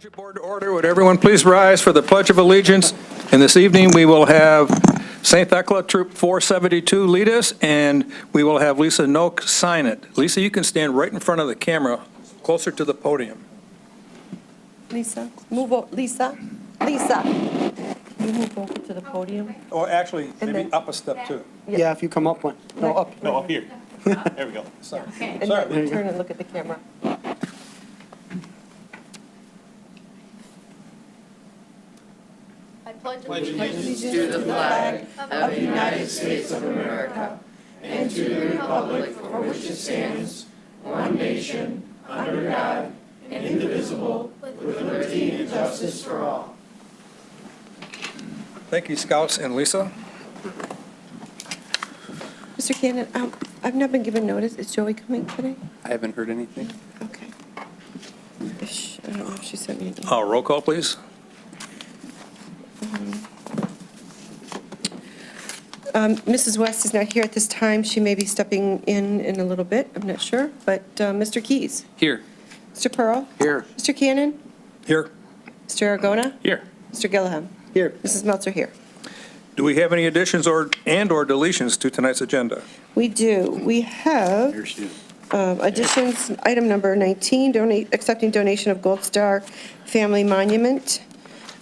Township Board to order. Would everyone please rise for the Pledge of Allegiance? And this evening, we will have St. Thecla Troop 472 lead us, and we will have Lisa Noak sign it. Lisa, you can stand right in front of the camera, closer to the podium. Lisa, move over. Lisa, you move over to the podium. Or actually, And maybe then- up a step, too. Yeah, if you come up one. No, up. No, up here. There we go. Sorry. And Sorry. then turn and look at the camera. I pledge allegiance to the flag of the United States of America and to the republic for which it stands, one nation, under God, indivisible, with liberty and justice for all. Thank you, Scouts and Lisa. Mr. Cannon, I've not been given notice. Is Joey coming today? I haven't heard anything. Okay. I don't know if she sent me an email. Roll call, please. Mrs. West is not here at this time. She may be stepping in a little bit. I'm not sure. But Mr. Keys? Here. Mr. Pearl? Here. Mr. Cannon? Here. Mr. Argona? Here. Mr. Gilliam? Here. Mrs. Meltzer here. Do we have any additions or deletions to tonight's agenda? We do. We have Here she is. additions, item number 19, accepting donation of Gold Star Family Monument.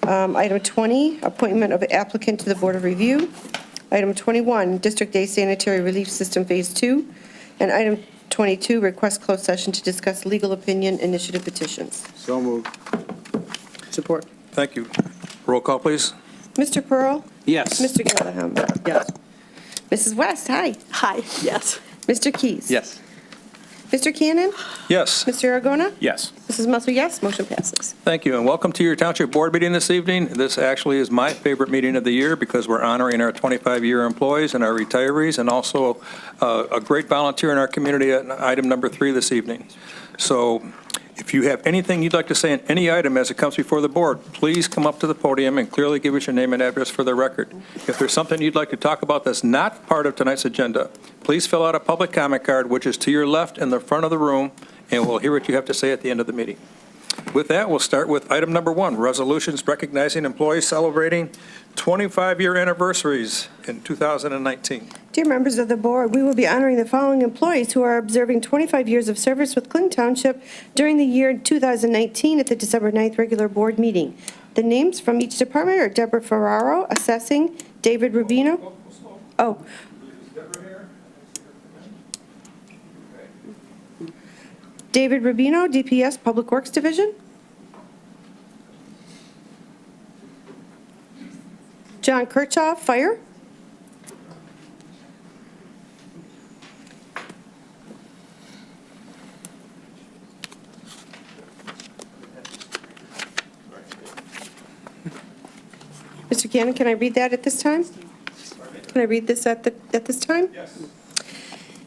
Item 20, appointment of applicant to the Board of Review. Item 21, District Day Sanitary Relief System Phase 2. And item 22, request closed session to discuss legal opinion initiative petitions. So moved. Support. Thank you. Roll call, please. Mr. Pearl? Yes. Mr. Gilliam? Yes. Mrs. West, hi. Hi, yes. Mr. Keys? Yes. Mr. Cannon? Yes. Mr. Argona? Yes. Mrs. Meltzer, yes. Motion passes. Thank you, and welcome to your Township Board meeting this evening. This actually is my favorite meeting of the year because we're honoring our 25-year employees and our retirees, and also a great volunteer in our community at item number 3 this evening. So if you have anything you'd like to say on any item as it comes before the board, please come up to the podium and clearly give us your name and address for the record. If there's something you'd like to talk about that's not part of tonight's agenda, please fill out a public comment card, which is to your left in the front of the room, and we'll hear what you have to say at the end of the meeting. With that, we'll start with item number 1, resolutions recognizing employees celebrating 25-year anniversaries in 2019. Dear members of the board, we will be honoring the following employees who are observing 25 years of service with Clinton Township during the year 2019 at the December 9th regular board meeting. The names from each department are Deborah Ferraro, assessing, David Rubino. Oh. David Rubino, DPS Public Works Division. John Kirchhoff, Fire. Mr. Cannon, can I read that at this time? Can I read this at this time? Yes.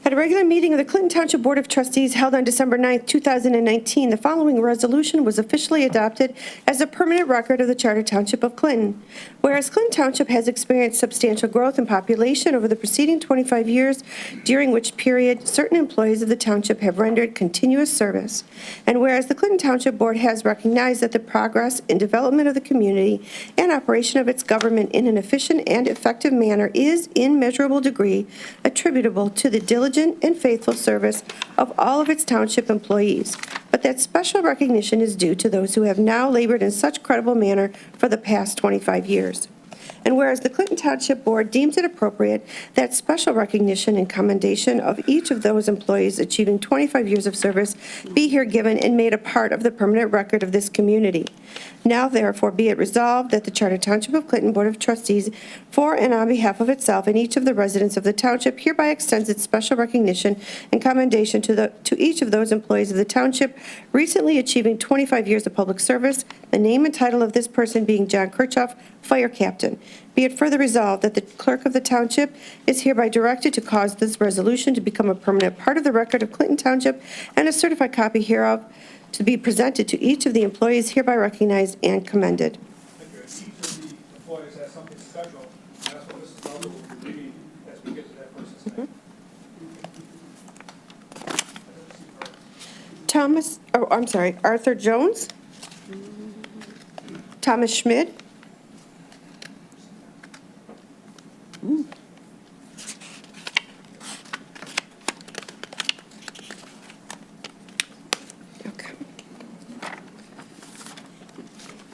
At a regular meeting of the Clinton Township Board of Trustees held on December 9th, 2019, the following resolution was officially adopted as a permanent record of the Charter Township of Clinton. Whereas Clinton Township has experienced substantial growth in population over the preceding 25 years, during which period certain employees of the township have rendered continuous service. And whereas the Clinton Township Board has recognized that the progress and development of the community and operation of its government in an efficient and effective manner is in measurable degree attributable to the diligent and faithful service of all of its township employees, but that special recognition is due to those who have now labored in such credible manner for the past 25 years. And whereas the Clinton Township Board deems it appropriate that special recognition and commendation of each of those employees achieving 25 years of service be here given and made a part of the permanent record of this community. Now, therefore, be it resolved that the Charter Township of Clinton Board of Trustees, for and on behalf of itself and each of the residents of the township, hereby extends its special recognition and commendation to each of those employees of the township recently achieving 25 years of public service, the name and title of this person being John Kirchhoff, Fire Captain. Be it further resolved that the clerk of the township is hereby directed to cause this resolution to become a permanent part of the record of Clinton Township, and a certified copy hereof to be presented to each of the employees hereby recognized and commended. Thank you. Each of the employees has something special. That's what this is about. We'll be reading as we get to that person's name. Arthur Jones. Thomas Schmid. Okay.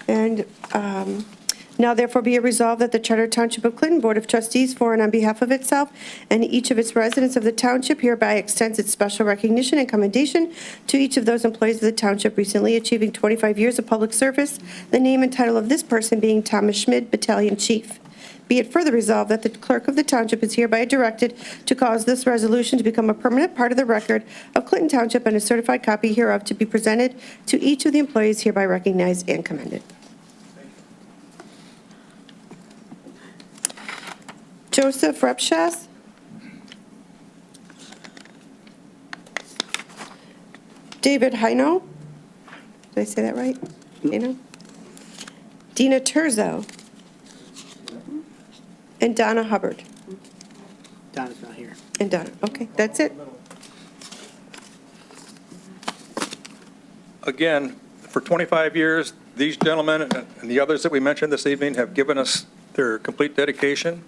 And now therefore be it resolved that the Charter Township of Clinton Board of Trustees for and on behalf of itself and each of its residents of the township hereby extends its special recognition and commendation to each of those employees of the township recently achieving 25 years of public service, the name and title of this person being Thomas Schmid, Battalion Chief. Be it further resolved that the clerk of the township is hereby directed to cause this resolution to become a permanent part of the record of Clinton Township and a certified copy hereof to be presented to each of the employees hereby recognized and commended. Joseph Repshas. David Heino. Did I say that right? Heino? Dina Terzo. And Donna Hubbard. Donna's not here. And Donna, okay, that's it. Again, for 25 years, these gentlemen and the others that we mentioned this evening have given us their complete dedication.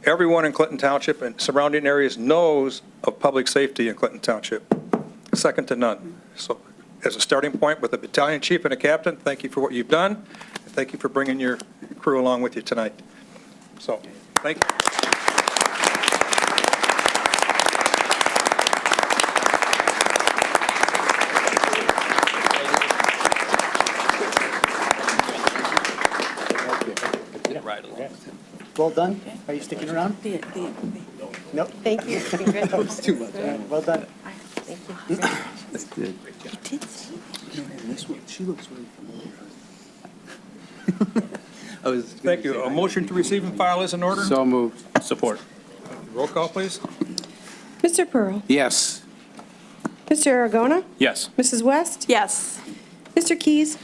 Everyone in Clinton Township and surrounding areas knows of public safety in Clinton Township, second to none. So as a starting point with a battalion chief and a captain, thank you for what you've done. And thank you for bringing your crew along with you tonight. So, thank you. Well done. Are you sticking around? Nope. Thank you. That was too much. All right, well done. That's good. This one, she looks really I was gonna Thank you. say, A motion to receive and file is in order. So moved. Support. Roll call, please. Mr. Pearl. Yes. Mr. Aragona. Yes. Mrs. West. Yes. Mr. Keys.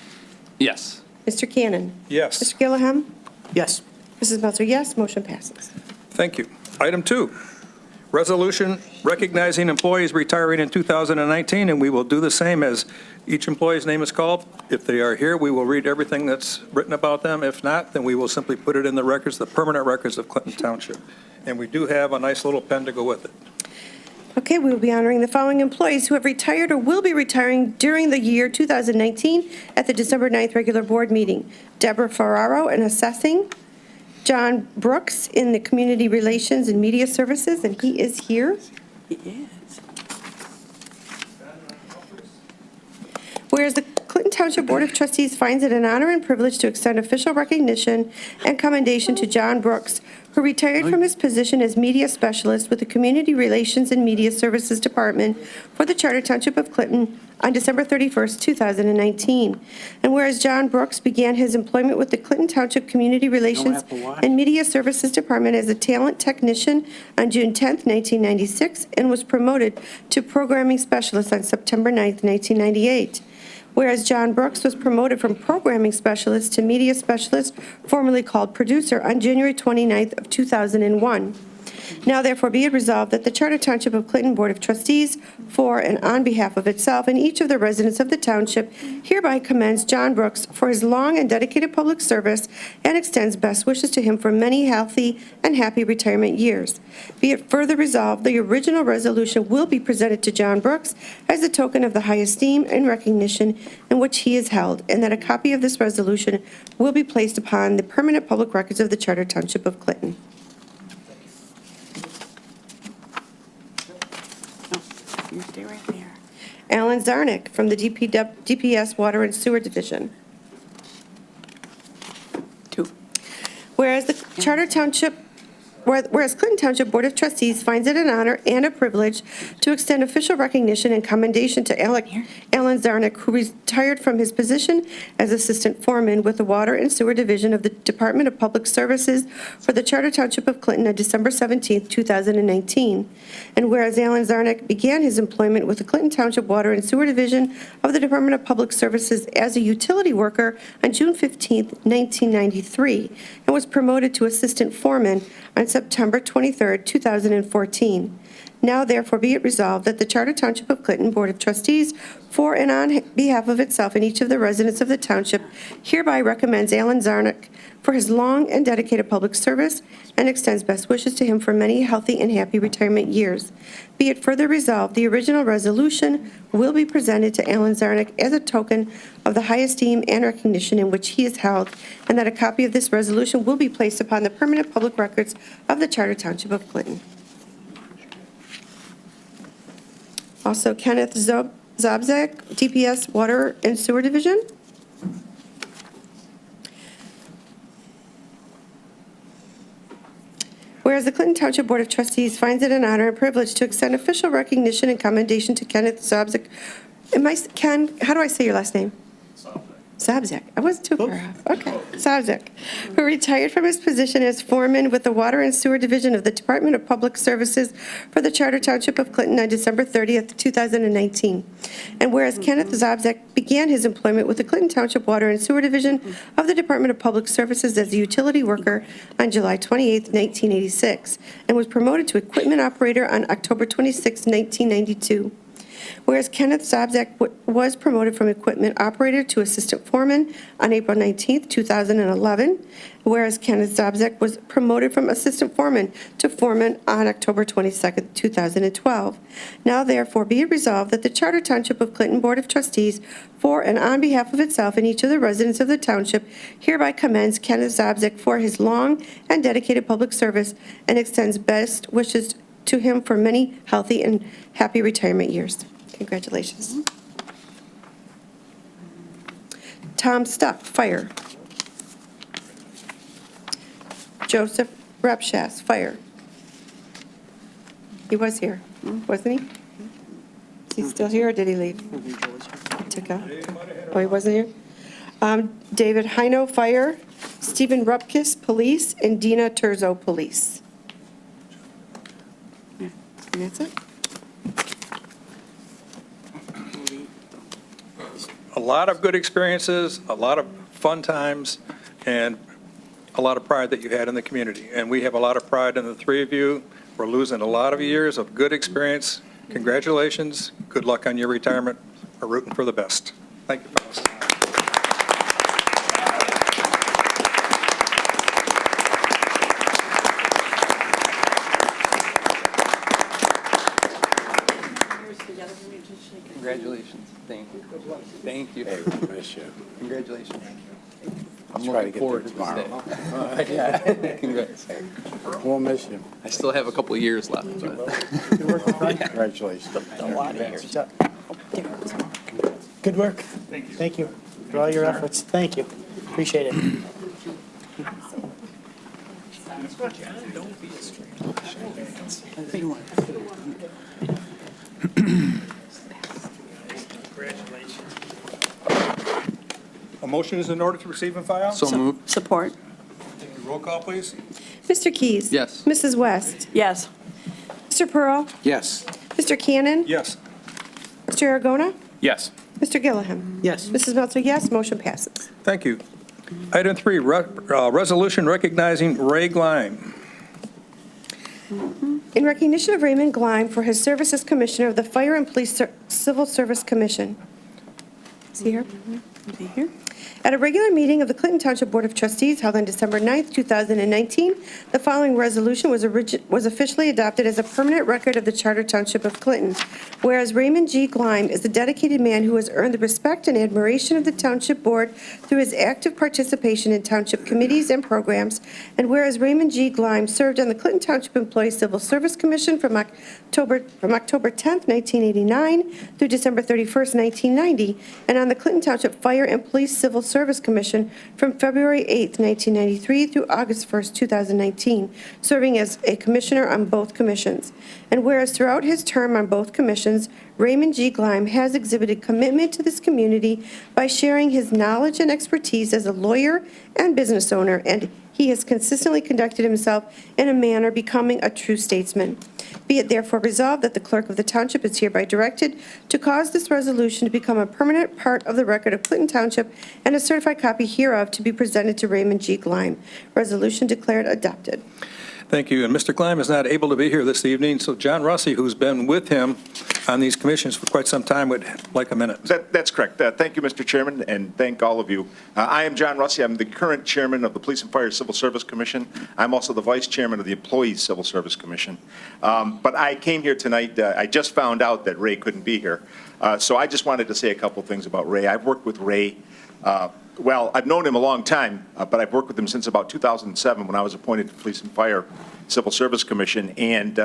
Yes. Mr. Cannon. Yes. Mr. Gilliam. Yes. Mrs. Melter, yes. Motion passes. Thank you. Item 2, resolution recognizing employees retiring in 2019, and we will do the same as each employee's name is called. If they are here, we will read everything that's written about them. If not, then we will simply put it in the records, the permanent records of Clinton Township. And we do have a nice little pen to go with it. Okay, we will be honoring the following employees who have retired or will be retiring during the year 2019 at the December 9th regular board meeting. Deborah Ferraro in assessing, John Brooks in the Community Relations and Media Services, and he is here. Yes. Whereas the Clinton Township Board of Trustees finds it an honor and privilege to extend official recognition and commendation to John Brooks, who retired from his position as media specialist with the Community Relations and Media Services Department for the Charter Township of Clinton on December 31st, 2019. And whereas John Brooks began his employment with the Clinton Township Community Relations have to watch. and Media Services Department as a talent technician on June 10th, 1996, and was promoted to programming specialist on September 9th, 1998. Whereas John Brooks was promoted from programming specialist to media specialist, formerly called producer, on January 29th of 2001. Now therefore be it resolved that the Charter Township of Clinton Board of Trustees, for and on behalf of itself and each of the residents of the township, hereby commends John Brooks for his long and dedicated public service and extends best wishes to him for many healthy and happy retirement years. Be it further resolved, the original resolution will be presented to John Brooks as a token of the high esteem and recognition in which he is held, and that a copy of this resolution will be placed upon the permanent public records of the Charter Township of Clinton. You stay right there. Alan Zarnick from the DPS Water and Sewer Division. 2. Whereas the Charter Township, whereas Clinton Township Board of Trustees finds it an honor and a privilege to extend official recognition and commendation to Alan Zarnick, who retired from his position as Assistant Foreman with the Water and Sewer Division of the Department of Public Services for the Charter Township of Clinton on December 17, 2019. And whereas Alan Zarnick began his employment with the Clinton Township Water and Sewer Division of the Department of Public Services as a utility worker on June 15, 1993, and was promoted to Assistant Foreman on September 23, 2014. Now therefore be it resolved that the Charter Township of Clinton Board of Trustees, for and on behalf of itself and each of the residents of the township, hereby recommends Alan Zarnik for his long and dedicated public service and extends best wishes to him for many healthy and happy retirement years. Be it further resolved, the original resolution will be presented to Alan Zarnik as a token of the high esteem and recognition in which he is held, and that a copy of this resolution will be placed upon the permanent public records of the Charter Township of Clinton. Also, Kenneth Zabzak, DPS Water and Sewer Division. Whereas the Clinton Township Board of Trustees finds it an honor and privilege to extend official recognition and commendation to Kenneth Zabzak. Ken, how do I say your last name? Zabzak. I wasn't too far off. Okay, Zabzak, who retired from his position as foreman with the Water and Sewer Division of the Department of Public Services for the Charter Township of Clinton on December 30th, 2019. And whereas Kenneth Zabzak began his employment with the Clinton Township Water and Sewer Division of the Department of Public Services as a utility worker on July 28th, 1986, and was promoted to equipment operator on October 26, 1992. Whereas Kenneth Zabzak was promoted from equipment operator to assistant foreman on April 19, 2011, whereas Kenneth Zabzak was promoted from assistant foreman to foreman on October 22, 2012. Now therefore be it resolved that the Charter Township of Clinton Board of Trustees, for and on behalf of itself and each of the residents of the township, hereby commends Kenneth Zabzak for his long and dedicated public service and extends best wishes to him for many healthy and happy retirement years. Congratulations. Tom Stuck, Fire. Joseph Repshas, Fire. He was here, wasn't he? Is he still here or did he leave? Took out? Oh, he wasn't here? David Hino, Fire. Stephen Rupkis, Police. And Dina Turzo, Police. And that's it. A lot of good experiences, a lot of fun times, and a lot of pride that you had in the community. And we have a lot of pride in the three of you. We're losing a lot of years of good experience. Congratulations. Good luck on your retirement. We're rooting for the best. Thank you, fellas. Congratulations. Thank you. Thank you. Hey, we miss you. Congratulations. I'm Try to looking get forward to there this day. Yeah. Congrats. We'll miss you. I still have a couple of years left, but Congratulations. Good work. Thank you. Thank you for all your efforts. Thank you. Appreciate it. A motion is in order to receive and file? so moved. Support. Roll call, please. Mr. Keys? Yes. Mrs. West? Yes. Mr. Pearl? Yes. Mr. Cannon? Yes. Mr. Aragona? Yes. Mr. Gilliam? Yes. Mrs. Meltzer, yes. Motion passes. Thank you. Item 3, resolution recognizing Ray Glime. In recognition of Raymond Glime for his service as Commissioner of the Fire and Police Civil Service Commission. Is he here? Is he here? At a regular meeting of the Clinton Township Board of Trustees held on December 9th, 2019, the following resolution was officially adopted as a permanent record of the Charter Township of Clinton. Whereas Raymond G. Glime is a dedicated man who has earned the respect and admiration of the Township Board through his active participation in Township committees and programs, and whereas Raymond G. Glime served on the Clinton Township Employees Civil Service Commission from October 10th, 1989 through December 31st, 1990, and on the Clinton Township Fire and Police Civil Service Commission from February 8th, 1993 through August 1st, 2019, serving as a commissioner on both commissions. And whereas throughout his term on both commissions, Raymond G. Glime has exhibited commitment to this community by sharing his knowledge and expertise as a lawyer and business owner, and he has consistently conducted himself in a manner becoming a true statesman. Be it therefore resolved that the clerk of the township is hereby directed to cause this resolution to become a permanent part of the record of Clinton Township and a certified copy hereof to be presented to Raymond G. Glime. Resolution declared adopted. Thank you. And Mr. Gleim is not able to be here this evening, so John Russi, who's been with him on these commissions for quite some time, would like a minute. That's correct. Thank you, Mr. Chairman, and thank all of you. I am John Russi. I'm the current chairman of the Police and Fire Civil Service Commission. I'm also the vice chairman of the Employees Civil Service Commission. But I came here tonight, I just found out that Ray couldn't be here. So I just wanted to say a couple things about Ray. I've worked with Ray, well, I've known him a long time, but I've worked with him since about 2007 when I was appointed to Police and Fire Civil Service Commission. And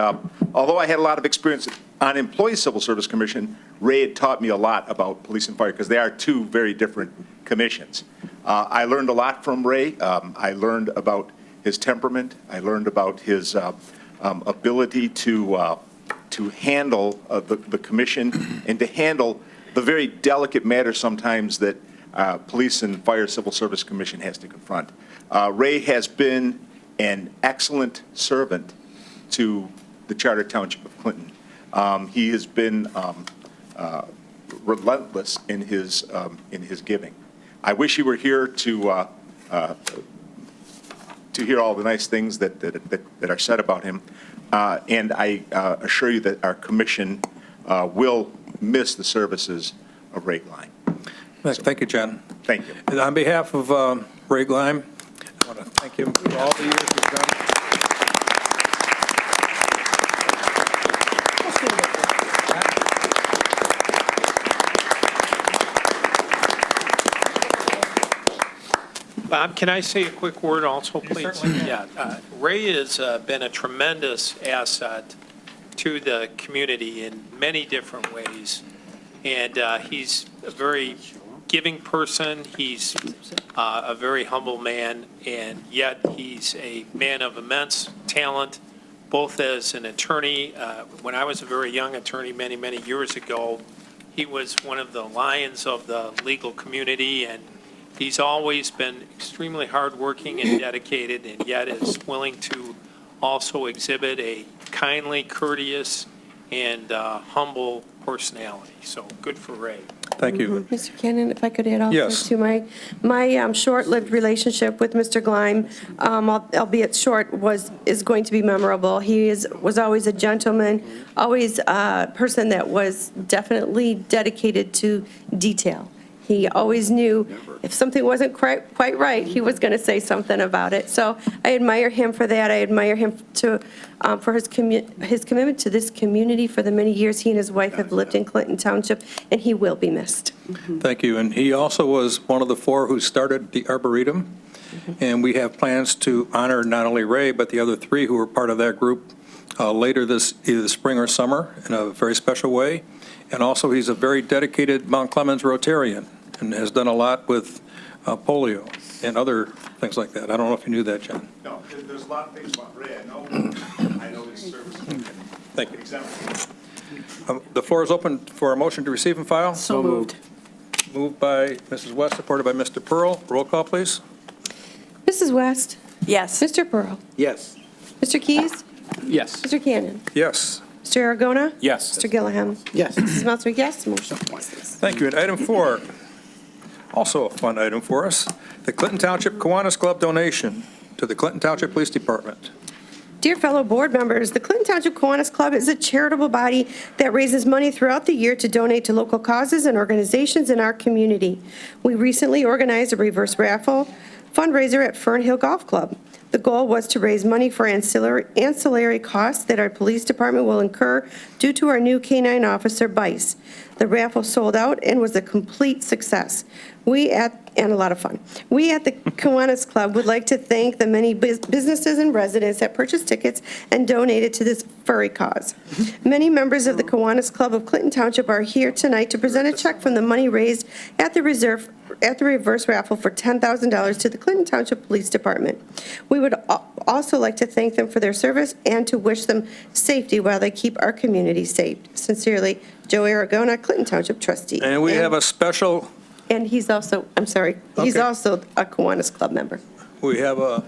although I had a lot of experience on Employees Civil Service Commission, Ray had taught me a lot about police and fire because they are two very different commissions. I learned a lot from Ray. I learned about his temperament. I learned about his ability to handle the commission and to handle the very delicate matters sometimes that Police and Fire Civil Service Commission has to confront. Ray has been an excellent servant to the Charter Township of Clinton. He has been relentless in his giving. I wish he were here to hear all the nice things that are said about him. And I assure you that our commission will miss the services of Ray Gleim. Thank you, John. Thank you. And on behalf of Ray Gleim, I want to thank him for all the years he's done. Bob, can I say a quick word also, please? certainly can. Yeah, Ray has been a tremendous asset to the community in many different ways. And he's a very giving person. He's a very humble man, and yet he's a man of immense talent, both as an attorney. When I was a very young attorney many, many years ago, he was one of the lions of the legal community, and he's always been extremely hardworking and dedicated, and yet is willing to also exhibit a kindly, courteous, and humble personality. So good for Ray. Thank you. Mr. Cannon, if I could add also Yes. to my short-lived relationship with Mr. Gleim, albeit short, is going to be memorable. He was always a gentleman, always a person that was definitely dedicated to detail. He always knew if something wasn't quite right, he was going to say something about it. So I admire him for that. I admire him for his commitment to this community for the many years he and his wife have lived in Clinton Township, and he will be missed. Thank you. And he also was one of the four who started the Arboretum. And we have plans to honor not only Ray, but the other three who were part of that group later either this spring or summer in a very special way. And also, he's a very dedicated Mount Clemens Rotarian and has done a lot with polio and other things like that. I don't know if you knew that, John. No, there's a lot of things about Ray. I know his service. Thank you. Exemplary. The floor is open for a motion to receive and file. So moved. Moved by Mrs. West, supported by Mr. Pearl. Roll call, please. Mrs. West? Yes. Mr. Pearl? Yes. Mr. Keys? Yes. Mr. Cannon? Yes. Mr. Aragona? Yes. Mr. Gilliam? Yes. Mrs. Meltzer, yes. Motion passes. Thank you. And item 4, also a fun item for us, the Clinton Township Kiwanis Club donation to the Clinton Township Police Department. Dear fellow board members, the Clinton Township Kiwanis Club is a charitable body that raises money throughout the year to donate to local causes and organizations in our community. We recently organized a reverse raffle fundraiser at Fern Hill Golf Club. The goal was to raise money for ancillary costs that our police department will incur due to our new K-9 officer, Bice. The raffle sold out and was a complete success. And a lot of fun. We at the Kiwanis Club would like to thank the many businesses and residents that purchased tickets and donated to this furry cause. Many members of the Kiwanis Club of Clinton Township are here tonight to present a check from the money raised at the reverse raffle for $10,000 to the Clinton Township Police Department. We would also like to thank them for their service and to wish them safety while they keep our community safe. Sincerely, Joe Aragona, Clinton Township trustee. And we have a special, And he's also, he's Okay. also a Kiwanis Club member. we have a,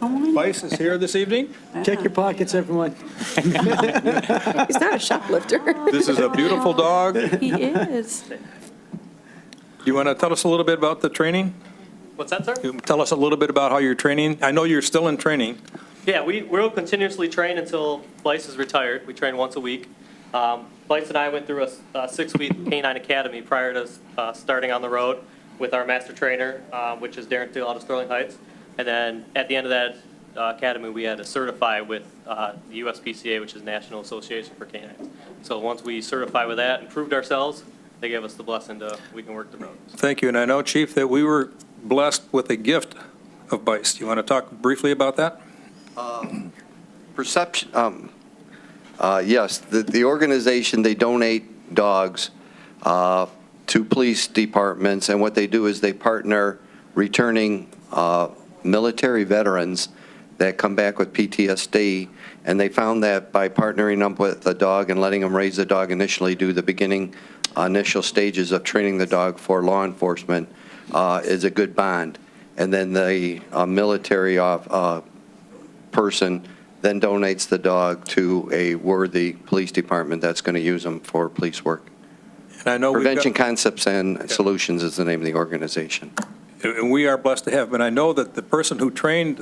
Vice is here this evening. Check your pockets, everyone. He's not a shoplifter. This is a beautiful dog. Do He is. you want to tell us a little bit about the training? What's that, sir? You Tell us a little bit about how you're training. I know you're still in training. Yeah, we'll continuously train until Blyce is retired. We train once a week. Blyce and I went through a 6-week K-9 academy prior to starting on the road with our master trainer, which is Darren Steele out of Sterling Heights. And then at the end of that academy, we had to certify with the USPCA, which is National Association for Canines. So once we certified with that and proved ourselves, they gave us the blessing to, we can work the road. Thank you, and I know, Chief, that we were blessed with a gift of Bice. Do you want to talk briefly about that? Perception, yes, the organization, they donate dogs to police departments, and what they do is they partner returning military veterans that come back with PTSD, and they found that by partnering up with a dog and letting them raise the dog initially, do the beginning initial stages of training the dog for law enforcement is a good bond. And then the military person then donates the dog to a worthy police department that's going to use them for police work. And I know we've got- Prevention Concepts and Solutions is the name of the organization. And we are blessed to have, but I know that the person who trained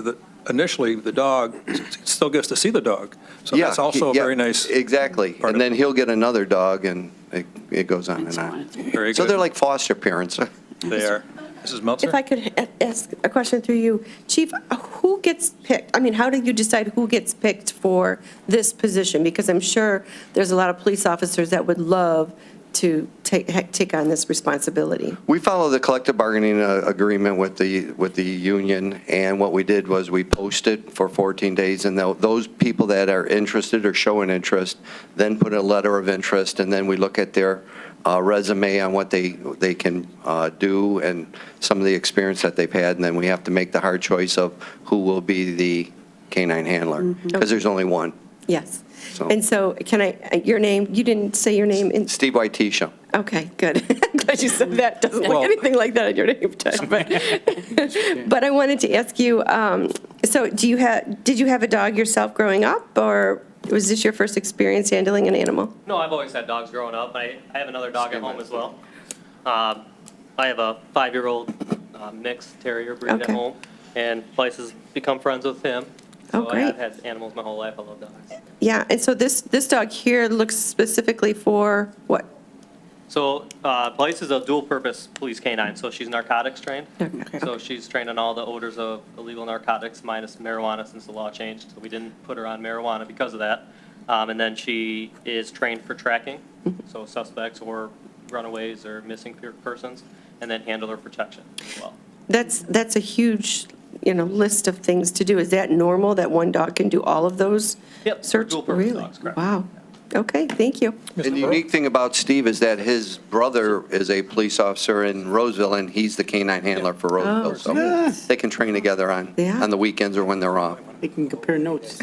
initially the dog still gets to see the dog. So Yeah, that's also a yeah, very nice. Exactly. part And of then it. he'll get another dog, and it goes on and on. Very So good. they're like foster parents. They are. Mrs. Meltzer? If I could ask a question through you, Chief, who gets picked? I mean, how do you decide who gets picked for this position? Because I'm sure there's a lot of police officers that would love to take on this responsibility. We follow the collective bargaining agreement with the union, and what we did was we posted for 14 days, and those people that are interested or showing interest then put a letter of interest, and then we look at their resume on what they can do and some of the experience that they've had, and then we have to make the hard choice of who will be the canine handler, because there's only one. Yes. So- And so can your name, you didn't say your name in, Steve Whiteisha. okay, good. I'm glad you said that. Doesn't Well- look anything like that on your name tag. But I wanted to ask you, so did you have a dog yourself growing up, or was this your first experience handling an animal? No, I've always had dogs growing up. I have another dog at home as well. I have a 5-year-old mixed terrier breed at Okay. home, and Blyce has become friends with him. Oh, So great. I've had animals my whole life. I love dogs. Yeah, and so this dog here looks specifically for what? So Blyce is a dual-purpose police canine, so she's narcotics trained. Okay. So she's trained on all the odors of illegal narcotics minus marijuana since the law changed. So we didn't put her on marijuana because of that. And then she is trained for tracking, so suspects or runaways or missing persons, and then handler protection as well. That's a huge, list of things to do. Is that normal that one dog can do all of those? Yep, Search, dual-purpose really? dogs, correct. Wow. Okay, thank you. And the unique thing about Steve is that his brother is a police officer in Roseville, and he's the canine handler for Roseville. So they can train together on Yeah. the weekends or when they're off. We can compare notes.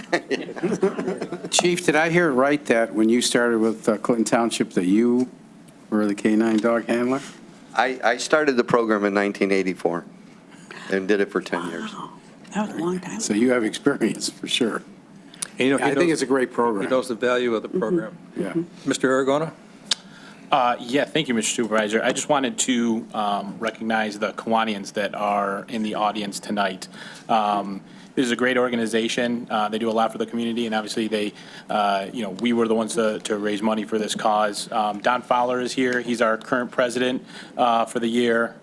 Chief, did I hear it right that when you started with Clinton Township, that you were the K-9 dog handler? I started the program in 1984 and did it for 10 years. Wow, that was a long time. So you have experience, for sure. And, I think it's a great He program. knows the value of the program. Yeah. Mr. Aragona? Yeah, thank you, Mr. Supervisor. I just wanted to recognize the Kiwanians that are in the audience tonight. This is a great organization. They do a lot for the community, and obviously they, we were the ones to raise money for this cause. Don Fowler is here. He's our current president for the year.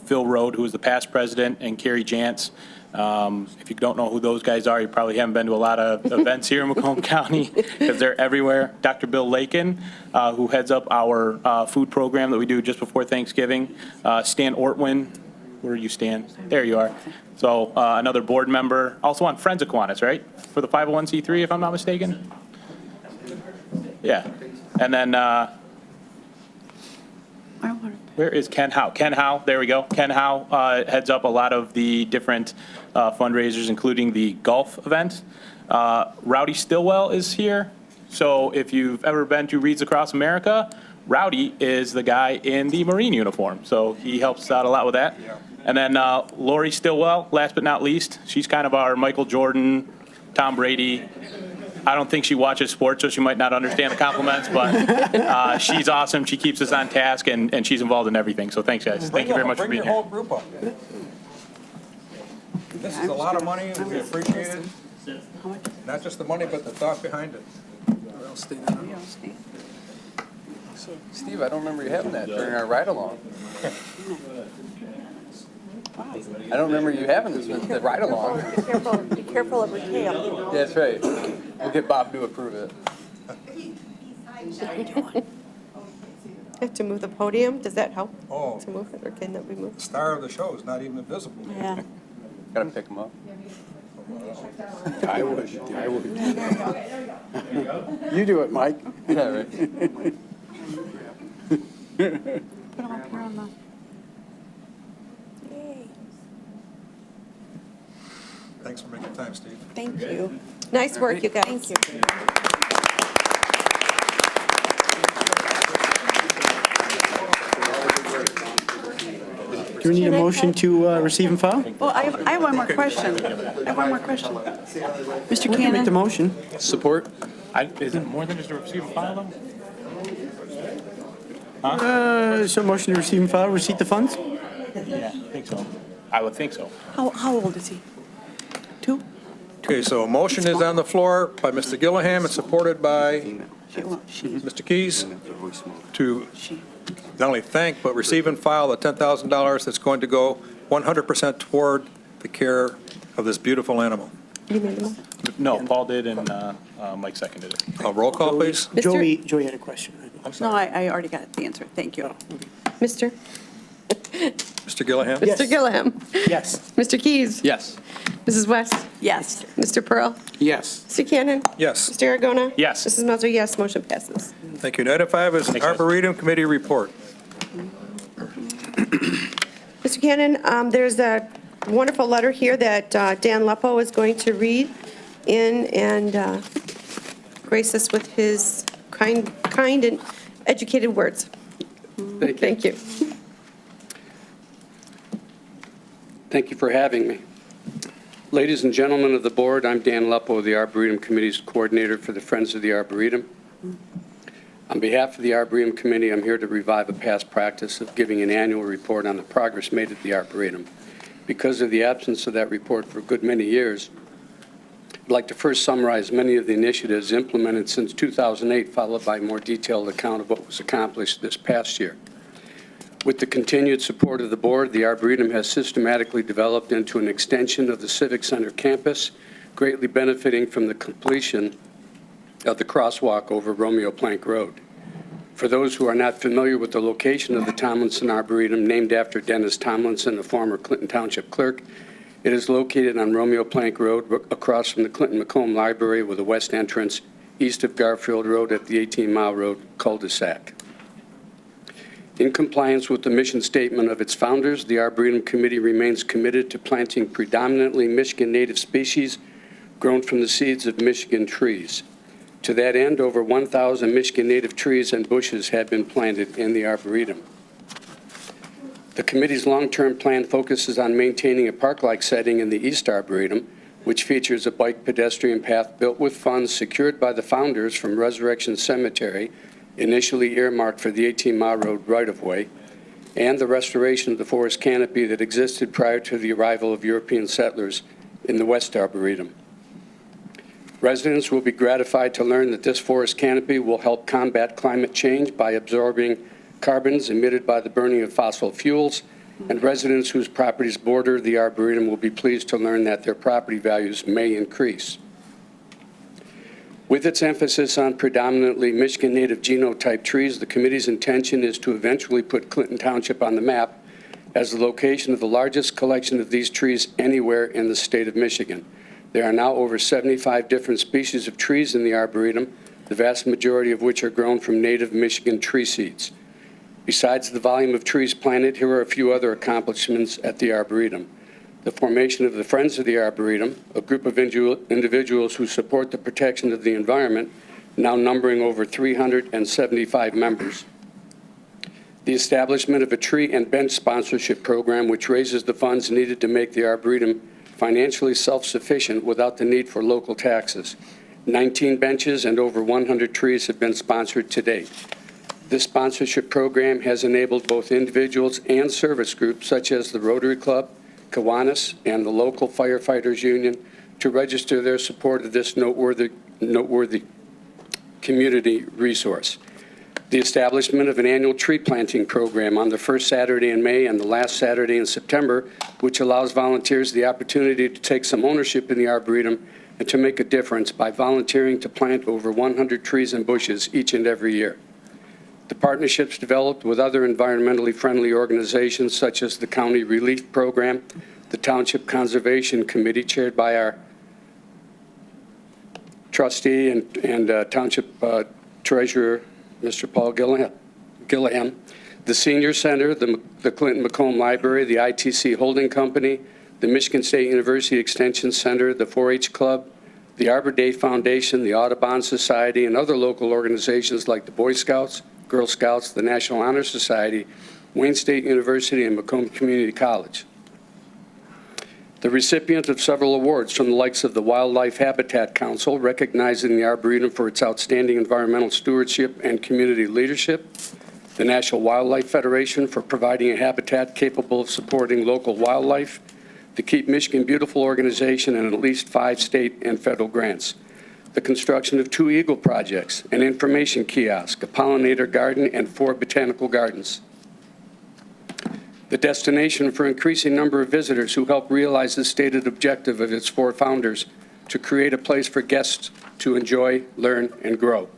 Phil Rode, who is the past president, and Carrie Jantz. If you don't know who those guys are, you probably haven't been to a lot of events here in Macomb County because they're everywhere. Dr. Bill Lakin, who heads up our food program that we do just before Thanksgiving. Stan Ortwin, where are you, Stan? There you are. So another board member, also on Friends of Kiwanis, right? For the 501c3, if I'm not mistaken? Yeah. And then where is Ken Howe? Ken Howe, there we go. Ken Howe heads up a lot of the different fundraisers, including the golf event. Rowdy Stillwell is here. So if you've ever been to Reads Across America, Rowdy is the guy in the Marine uniform. So he helps out a lot with that. And then Lori Stillwell, last but not least, she's kind of our Michael Jordan, Tom Brady. I don't think she watches sports, so she might not understand the compliments, but she's awesome. She keeps us on task, and she's involved in everything. So thanks, guys. Thank you very much for being here. Bring your whole group up. This is a lot of money. We appreciate it. How much? Not just the money, but the thought behind it. Yeah, Steve. Steve, I don't remember you having that during our ride-along. Wow. I don't remember you having this with the ride-along. Be careful of her tail. That's right. We'll get Bob to approve it. Have to move the podium, does that help Oh, to move it, or can that be the moved? star of the show is not even visible. Yeah. Gotta pick him up. I would. You do it, Mike. Yeah, right. Put them up here on the. Yay. Thanks for making time, Steve. Thank you. Nice work, you guys. Thank you. Do we need a motion to receive and file? Well, I have one more question. Mr. We can make the Cannon? motion. Support? Is it more than just a receive and file, though? So motion to receive and file, receipt the funds? Yeah, I think so. I would think so. How old is he? 2? Okay, so a motion is on the floor by Mr. Gilliam and supported by She. Mr. Keys to not only thank, but receive and file the $10,000 that's going to go 100% toward the care of this beautiful animal. You made the motion. No, Paul did and Mike seconded it. A roll call, please. Joey had a question. No, I already got the answer. Thank you. Mr. Mr. Gilliam? Yes. Mr. Gilliam. Yes. Mr. Keys. Yes. Mrs. West. Yes. Mr. Pearl. Yes. Mr. Cannon. Yes. Mr. Aragona. Yes. Mrs. Melzer, yes, motion passes. Thank you. And item 5 is Thanks, guys. Arboretum Committee report. Mr. Cannon, there's a wonderful letter here that Dan Lepo is going to read in and grace us with his kind and educated words. Thank you. Thank you for having me. Ladies and gentlemen of the board, I'm Dan Lepo, the Arboretum Committee's coordinator for the Friends of the Arboretum. On behalf of the Arboretum Committee, I'm here to revive a past practice of giving an annual report on the progress made at the Arboretum. Because of the absence of that report for a good many years, I'd like to first summarize many of the initiatives implemented since 2008, followed by a more detailed account of what was accomplished this past year. With the continued support of the board, the Arboretum has systematically developed into an extension of the Civic Center campus, greatly benefiting from the completion of the crosswalk over Romeo Plank Road. For those who are not familiar with the location of the Tomlinson Arboretum, named after Dennis Tomlinson, a former Clinton Township clerk, it is located on Romeo Plank Road across from the Clinton Macomb Library with a west entrance east of Garfield Road at the 18-mile road cul-de-sac. In compliance with the mission statement of its founders, the Arboretum Committee remains committed to planting predominantly Michigan native species grown from the seeds of Michigan trees. To that end, over 1,000 Michigan native trees and bushes have been planted in the Arboretum. The committee's long-term plan focuses on maintaining a park-like setting in the East Arboretum, which features a bike pedestrian path built with funds secured by the founders from Resurrection Cemetery, initially earmarked for the 18-mile road right-of-way, and the restoration of the forest canopy that existed prior to the arrival of European settlers in the West Arboretum. Residents will be gratified to learn that this forest canopy will help combat climate change by absorbing carbons emitted by the burning of fossil fuels, and residents whose properties border the Arboretum will be pleased to learn that their property values may increase. With its emphasis on predominantly Michigan native genotype trees, the committee's intention is to eventually put Clinton Township on the map as the location of the largest collection of these trees anywhere in the state of Michigan. There are now over 75 different species of trees in the Arboretum, the vast majority of which are grown from native Michigan tree seeds. Besides the volume of trees planted, here are a few other accomplishments at the Arboretum. The formation of the Friends of the Arboretum, a group of individuals who support the protection of the environment, now numbering over 375 members. The establishment of a tree and bench sponsorship program, which raises the funds needed to make the Arboretum financially self-sufficient without the need for local taxes. 19 benches and over 100 trees have been sponsored to date. This sponsorship program has enabled both individuals and service groups, such as the Rotary Club, Kiwanis, and the local firefighters union, to register their support of this noteworthy community resource. The establishment of an annual tree planting program on the first Saturday in May and the last Saturday in September, which allows volunteers the opportunity to take some ownership in the Arboretum and to make a difference by volunteering to plant over 100 trees and bushes each and every year. The partnerships developed with other environmentally friendly organizations such as the County Relief Program, the Township Conservation Committee chaired by our trustee and Township Treasurer, Mr. Paul Gilliam, the Senior Center, the Clinton Macomb Library, the ITC Holding Company, the Michigan State University Extension Center, the 4-H Club, the Arbor Day Foundation, the Audubon Society, and other local organizations like the Boy Scouts, Girl Scouts, the National Honor Society, Wayne State University, and Macomb Community College. The recipient of several awards from the likes of the Wildlife Habitat Council, recognizing the Arboretum for its outstanding environmental stewardship and community leadership, the National Wildlife Federation for providing a habitat capable of supporting local wildlife, the Keep Michigan Beautiful organization, and at least 5 state and federal grants. The construction of 2 Eagle projects, an information kiosk, a pollinator garden, and 4 botanical gardens. The destination for increasing number of visitors who help realize the stated objective of its 4 founders to create a place for guests to enjoy, learn, and grow.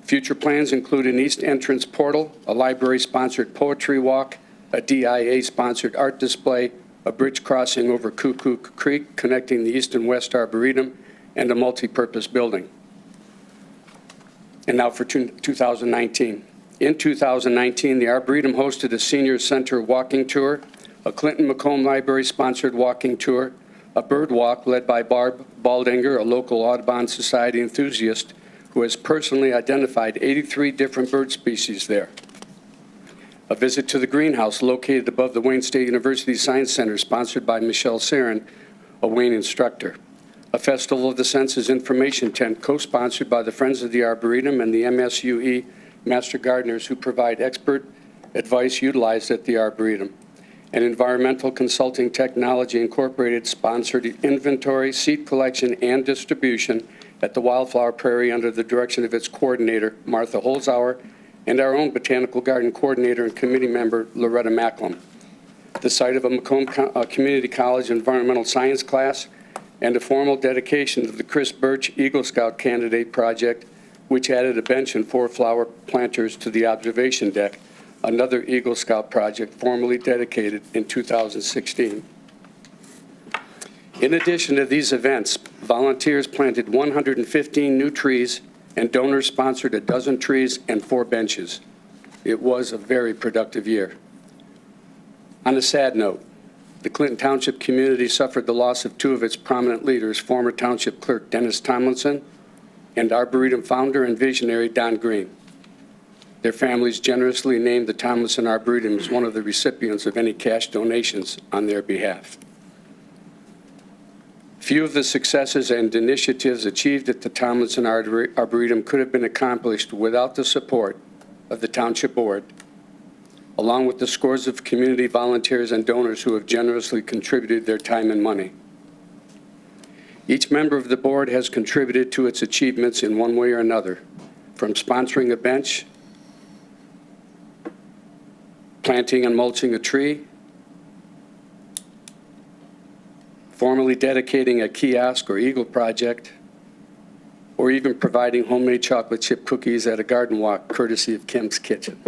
Future plans include an east entrance portal, a library-sponsored poetry walk, a DIA-sponsored art display, a bridge crossing over Cuckoo Creek connecting the east and west Arboretum, and a multi-purpose building. And now for 2019. In 2019, the Arboretum hosted a senior center walking tour, a Clinton Macomb Library-sponsored walking tour, a bird walk led by Barb Baldinger, a local Audubon Society enthusiast who has personally identified 83 different bird species there. A visit to the greenhouse located above the Wayne State University Science Center, sponsored by Michelle Sarin, a Wayne instructor. A Festival of the Senses information tent co-sponsored by the Friends of the Arboretum and the MSUE Master Gardeners who provide expert advice utilized at the Arboretum. An Environmental Consulting Technology Incorporated sponsored inventory, seed collection, and distribution at the Wildflower Prairie under the direction of its coordinator, Martha Holzauer, and our own Botanical Garden coordinator and committee member, Loretta Macklem. The site of a Macomb Community College environmental science class, and a formal dedication of the Chris Birch Eagle Scout candidate project, which added a bench and 4 flower planters to the observation deck, another Eagle Scout project formally dedicated in 2016. In addition to these events, volunteers planted 115 new trees and donors sponsored a dozen trees and 4 benches. It was a very productive year. On a sad note, the Clinton Township community suffered the loss of 2 of its prominent leaders, former Township Clerk Dennis Tomlinson and Arboretum founder and visionary Don Green. Their families generously named the Tomlinson Arboretum as one of the recipients of any cash donations on their behalf. Few of the successes and initiatives achieved at the Tomlinson Arboretum could have been accomplished without the support of the Township Board, along with the scores of community volunteers and donors who have generously contributed their time and money. Each member of the board has contributed to its achievements in one way or another, from sponsoring a bench, planting and mulching a tree, formally dedicating a kiosk or Eagle project, or even providing homemade chocolate chip cookies at a garden walk courtesy of Kim's Kitchen.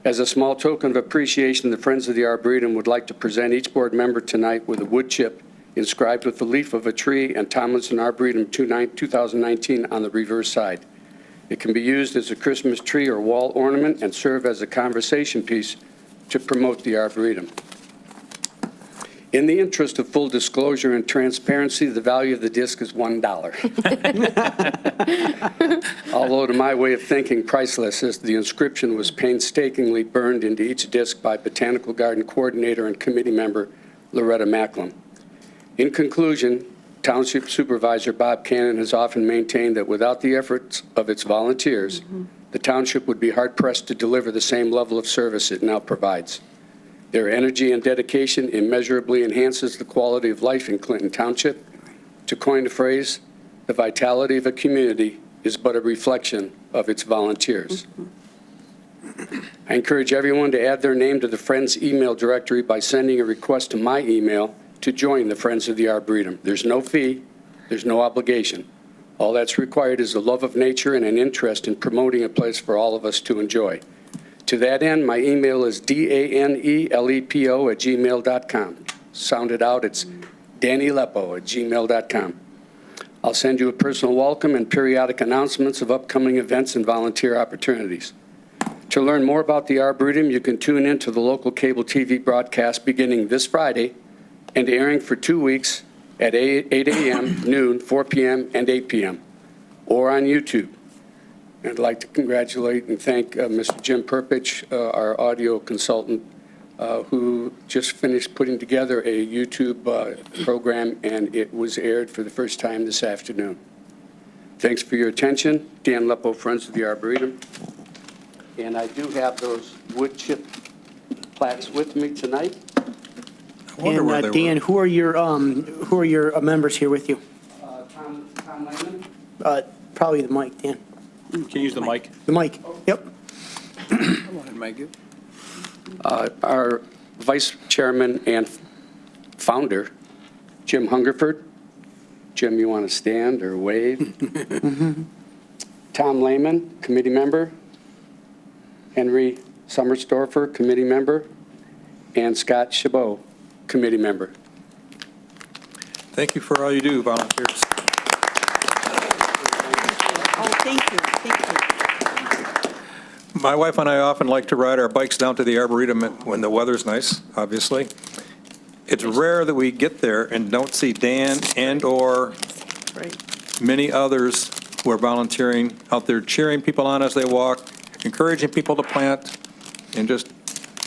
As a small token of appreciation, the Friends of the Arboretum would like to present each board member tonight with a wood chip inscribed with the leaf of a tree and Tomlinson Arboretum 2019 on the reverse side. It can be used as a Christmas tree or wall ornament and serve as a conversation piece to promote the Arboretum. In the interest of full disclosure and transparency, the value of the disc is $1. Although to my way of thinking, priceless, as the inscription was painstakingly burned into each disc by Botanical Garden coordinator and committee member Loretta Macklem. In conclusion, Township Supervisor Bob Cannon has often maintained that without the efforts of its volunteers, the township would be hard-pressed to deliver the same level of service it now provides. Their energy and dedication immeasurably enhances the quality of life in Clinton Township, To coin a phrase, the vitality of a community is but a reflection of its volunteers. I encourage everyone to add their name to the Friends email directory by sending a request to my email to join the Friends of the Arboretum. There's no fee, there's no obligation. All that's required is a love of nature and an interest in promoting a place for all of us to enjoy. To that end, my email is danelepo@gmail.com. Sound it out, it's dannylepo@gmail.com. I'll send you a personal welcome and periodic announcements of upcoming events and volunteer opportunities. To learn more about the Arboretum, you can tune in to the local cable TV broadcast beginning this Friday and airing for 2 weeks at 8 a.m., noon, 4 p.m., and 8 p.m., or on YouTube. I'd like to congratulate and thank Mr. Jim Perpich, our audio consultant, who just finished putting together a YouTube program, and it was aired for the first time this afternoon. Thanks for your attention. Dan Leppo, Friends of the Arboretum. And I do have those wood chip plaques with me tonight. I wonder where they And Dan, were. who are your members here with you? Tom Lehman. Probably the mic, Dan. Can you use the mic? The mic, yep. Our Vice Chairman and founder, Jim Hungerford. Jim, you want to stand or wave? Tom Lehman, committee member. Henry Sommerstorfer, committee member. And Scott Chabot, committee member. Thank you for all you do, volunteers. Oh, thank you, thank you. My wife and I often like to ride our bikes down to the Arboretum when the weather's nice, obviously. It's rare that we get there and don't see Dan and/or many others who are volunteering out there, cheering people on as they walk, encouraging people to plant, and just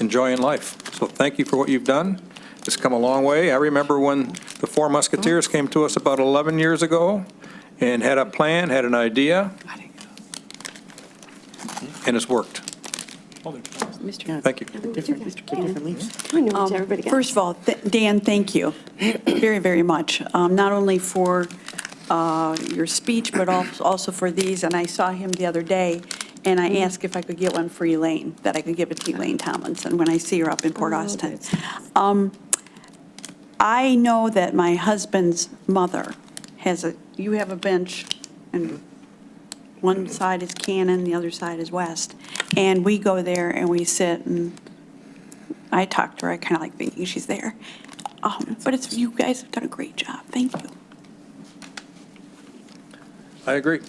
enjoying life. So thank you for what you've done. It's come a long way. I remember when the Four Musketeers came to us about 11 years ago and had a plan, had an idea, and it's worked. Mr. Thank you. Different leaves. I know what everybody got. First of all, Dan, thank you very, very much, not only for your speech, but also for these. And I saw him the other day, and I asked if I could get one for Elaine, that I could give it to Elaine Tomlinson when I see her up in Port Austin. I know that my husband's mother you have a bench, and one side is Cannon, the other side is West. And we go there and we sit, and I talk to her. I kind of like thinking she's there. But you guys have done a great job. Thank you. I agree.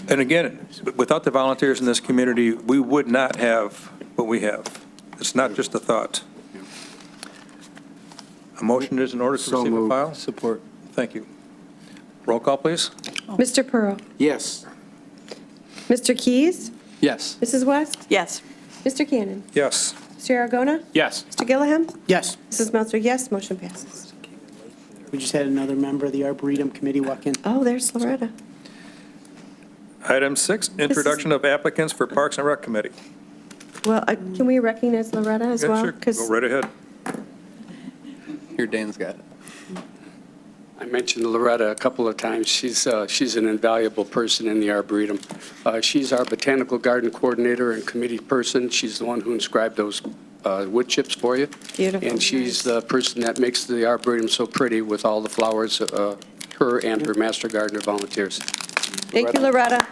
And again, without the volunteers in this community, we would not have what we have. It's not just a thought. A motion is in order to So receive a moved. file? Support. Thank you. Roll call, please. Mr. Pearl, Yes. Mr. Keys, Yes. Mrs. West, Yes. Mr. Cannon, Yes. Mr. Aragona, Yes. Mr. Gilliam, Yes, Mrs. Melter, yes, motion passes. we just had another member of the Arboretum Committee walk in. Oh, there's Loretta. Item 6, introduction of applicants for Parks and Rec Committee. Well, can we recognize Loretta as Yeah, well? sure. 'Cause- Go right ahead. Here, Dan's got it. I mentioned Loretta a couple of times. She's an invaluable person in the Arboretum. She's our botanical garden coordinator and committee person. She's the one who inscribed those wood chips for you. Beautiful. And she's the person that makes the Arboretum so pretty with all the flowers, her and her master gardener volunteers. Thank you, Loretta.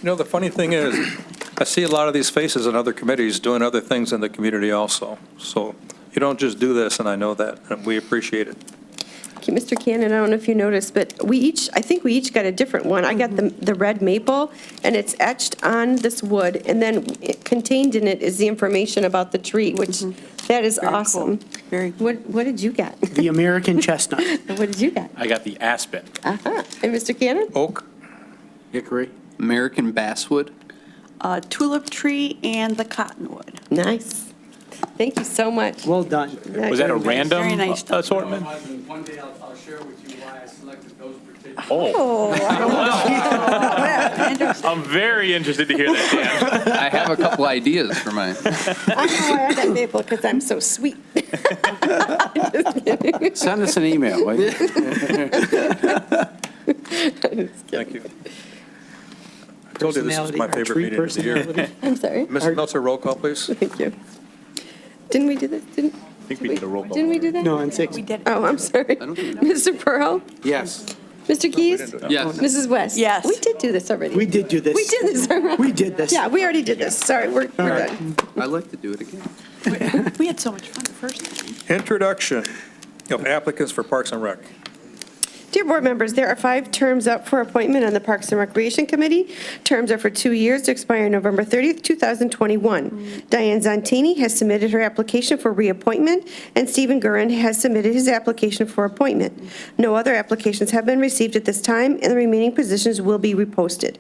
You know, the funny thing is, I see a lot of these faces in other committees doing other things in the community also. So you don't just do this, and I know that, and we appreciate it. Okay, Mr. Cannon, I don't know if you noticed, but I think we each got a different one. I got the red maple, and it's etched on this wood, and then contained in it is the information about the tree, which, that is Very cool. awesome. Very cool. What did you get? The American chestnut. What did you get? I got the aspen. Uh-huh. And Mr. Cannon? Oak? Hickory. American basswood. Tulip tree and the cottonwood. Nice. Thank you so much. Well done. Was that a random Very nice job. assortment? One day I'll share with you why I selected those particular. Oh, Oh, I'm very interested to hear that, Dan. I have a couple ideas for mine. I know I have that maple because I'm so sweet. Send us an email, will you? Thank you. I told you this was my favorite meeting of the year. I'm sorry. Mrs. Meltzer, roll call, please. Thank you. Didn't we do this? I think we did a roll call. Didn't we do that? No, on 6. We did. Oh, I'm sorry. Mr. Pearl? Yes. Mr. Keys? Yes. Mrs. West? Yes. We did do this already. We did do this. We did this already. We did this. Yeah, we already did this. Sorry, we're done. I'd like to do it again. We had so much fun the first time. Introduction of applicants for Parks and Rec. Dear board members, there are 5 terms up for appointment on the Parks and Recreation Committee. Terms are for 2 years to expire November 30th, 2021. Diane Zontini has submitted her application for reappointment, and Stephen Gurin has submitted his application for appointment. No other applications have been received at this time, and the remaining positions will be reposted.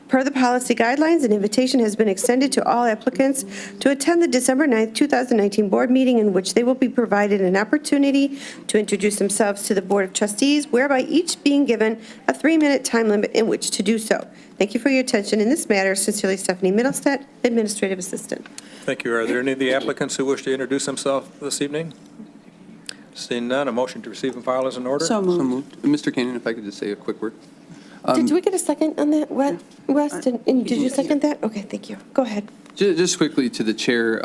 Per the policy guidelines, an invitation has been extended to all applicants to attend the December 9th, 2019 board meeting, in which they will be provided an opportunity to introduce themselves to the Board of Trustees, whereby each being given a 3-minute time limit in which to do so. Thank you for your attention in this matter. Sincerely, Stephanie Middlestat, Administrative Assistant. Thank you. Are there any of the applicants who wish to introduce themselves this evening? Seeing none, a motion to receive and file is in order. So So moved. moved. Mr. Cannon, if I could just say a quick word. Did we get a second on that, West? And did you second that? Okay, thank you. Go ahead. Just quickly to the chair,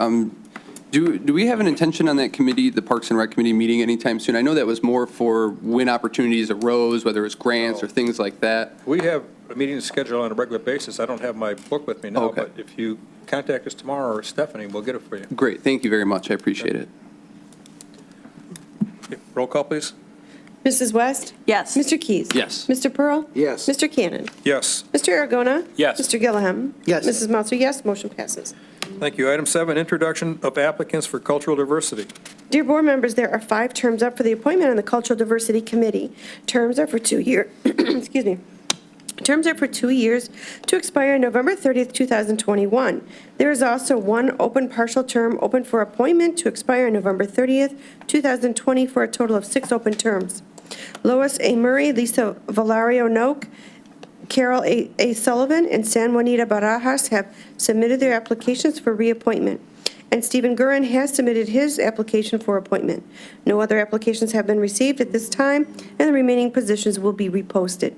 do we have an intention on that committee, the Parks and Rec Committee, meeting anytime soon? I know that was more for when opportunities arose, whether it's grants or things like that. We have a meeting scheduled on a regular basis. I don't have my book with me now, Okay. but if you contact us tomorrow or Stephanie, we'll get it for you. Great, thank you very much, I appreciate it. Okay, roll call, please. Mrs. West? Yes. Mr. Keys? Yes. Mr. Pearl? Yes. Mr. Cannon? Yes. Mr. Aragona? Yes. Mr. Gilliam? Yes. Mrs. Meltzer, yes. Motion passes. Thank you. Item 7, introduction of applicants for cultural diversity. Dear board members, there are 5 terms up for the appointment on the Cultural Diversity Committee. Terms are for 2 years. Excuse me. Terms are for 2 years to expire November 30th, 2021. There is also 1 open partial term open for appointment to expire November 30th, 2020, for a total of 6 open terms. Lois A. Murray, Lisa Valario Noak, Carol A. Sullivan, and San Juanita Barajas have submitted their applications for reappointment, and Stephen Gurin has submitted his application for appointment. No other applications have been received at this time, and the remaining positions will be reposted.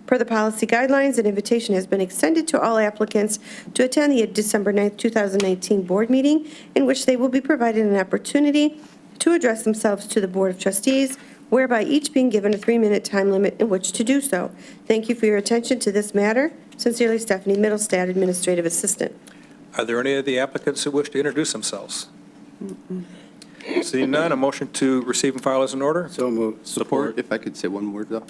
Per the policy guidelines, an invitation has been extended to all applicants to attend the December 9th, 2019 board meeting, in which they will be provided an opportunity to address themselves to the Board of Trustees, whereby each being given a 3-minute time limit in which to do so. Thank you for your attention to this matter. Sincerely, Stephanie Middlestat, Administrative Assistant. Are there any of the applicants who wish to introduce themselves? Seeing none, a motion to receive and file is in order. So moved. Support, if I could say one word, though.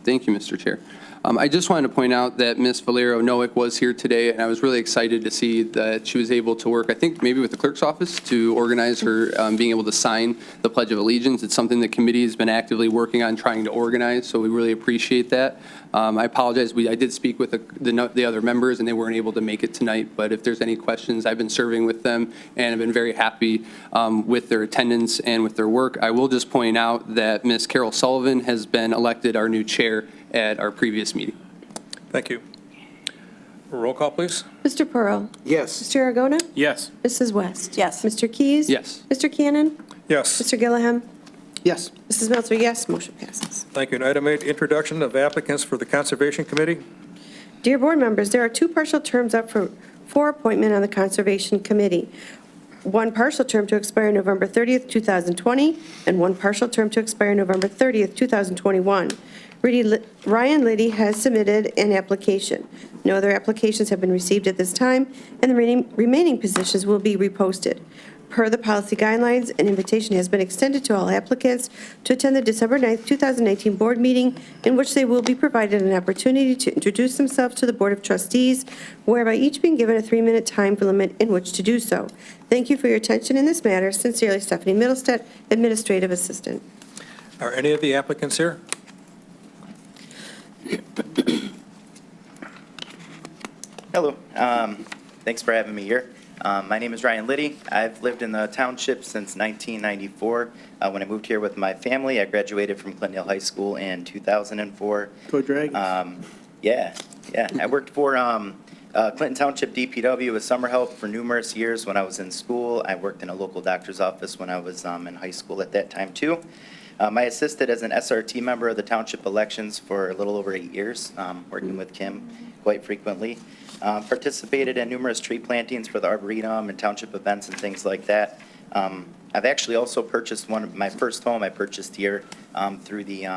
Thank you, Mr. Chair. I just wanted to point out that Ms. Valerio Noack was here today, and I was really excited to see that she was able to work, I think, maybe with the clerk's office to organize her being able to sign the Pledge of Allegiance. It's something the committee has been actively working on trying to organize, so we really appreciate that. I apologize, I did speak with the other members, and they weren't able to make it tonight, but if there's any questions, I've been serving with them, and I've been very happy with their attendance and with their work. I will just point out that Ms. Carol Sullivan has been elected our new chair at our previous meeting. Thank you. Roll call, please. Mr. Pearl? Yes. Mr. Aragona? Yes. Mrs. West? Yes. Mr. Keys? Yes. Mr. Cannon? Yes. Mr. Gilliam? Yes. Mrs. Meltzer, yes. Motion passes. Thank you. And item 8, introduction of applicants for the Conservation Committee. Dear board members, there are 2 partial terms up for appointment on the Conservation Committee. 1 partial term to expire November 30th, 2020, and 1 partial term to expire November 30th, 2021. Ryan Liddy has submitted an application. No other applications have been received at this time, and the remaining positions will be reposted. Per the policy guidelines, an invitation has been extended to all applicants to attend the December 9th, 2019 board meeting, in which they will be provided an opportunity to introduce themselves to the Board of Trustees, whereby each being given a 3-minute time limit in which to do so. Thank you for your attention in this matter. Sincerely, Stephanie Middlestat, Administrative Assistant. Are any of the applicants here? Hello. Thanks for having me here. My name is Ryan Liddy. I've lived in the township since 1994. When I moved here with my family, I graduated from Clintondale High School in 2004. Go Dragons. Yeah. I worked for Clinton Township DPW with summer help for numerous years when I was in school. I worked in a local doctor's office when I was in high school at that time, too. I assisted as an SRT member of the township elections for a little over 8 years, working with Kim quite frequently. Participated in numerous tree plantings for the Arboretum and township events and things like that. I've actually also purchased my first home I purchased here through the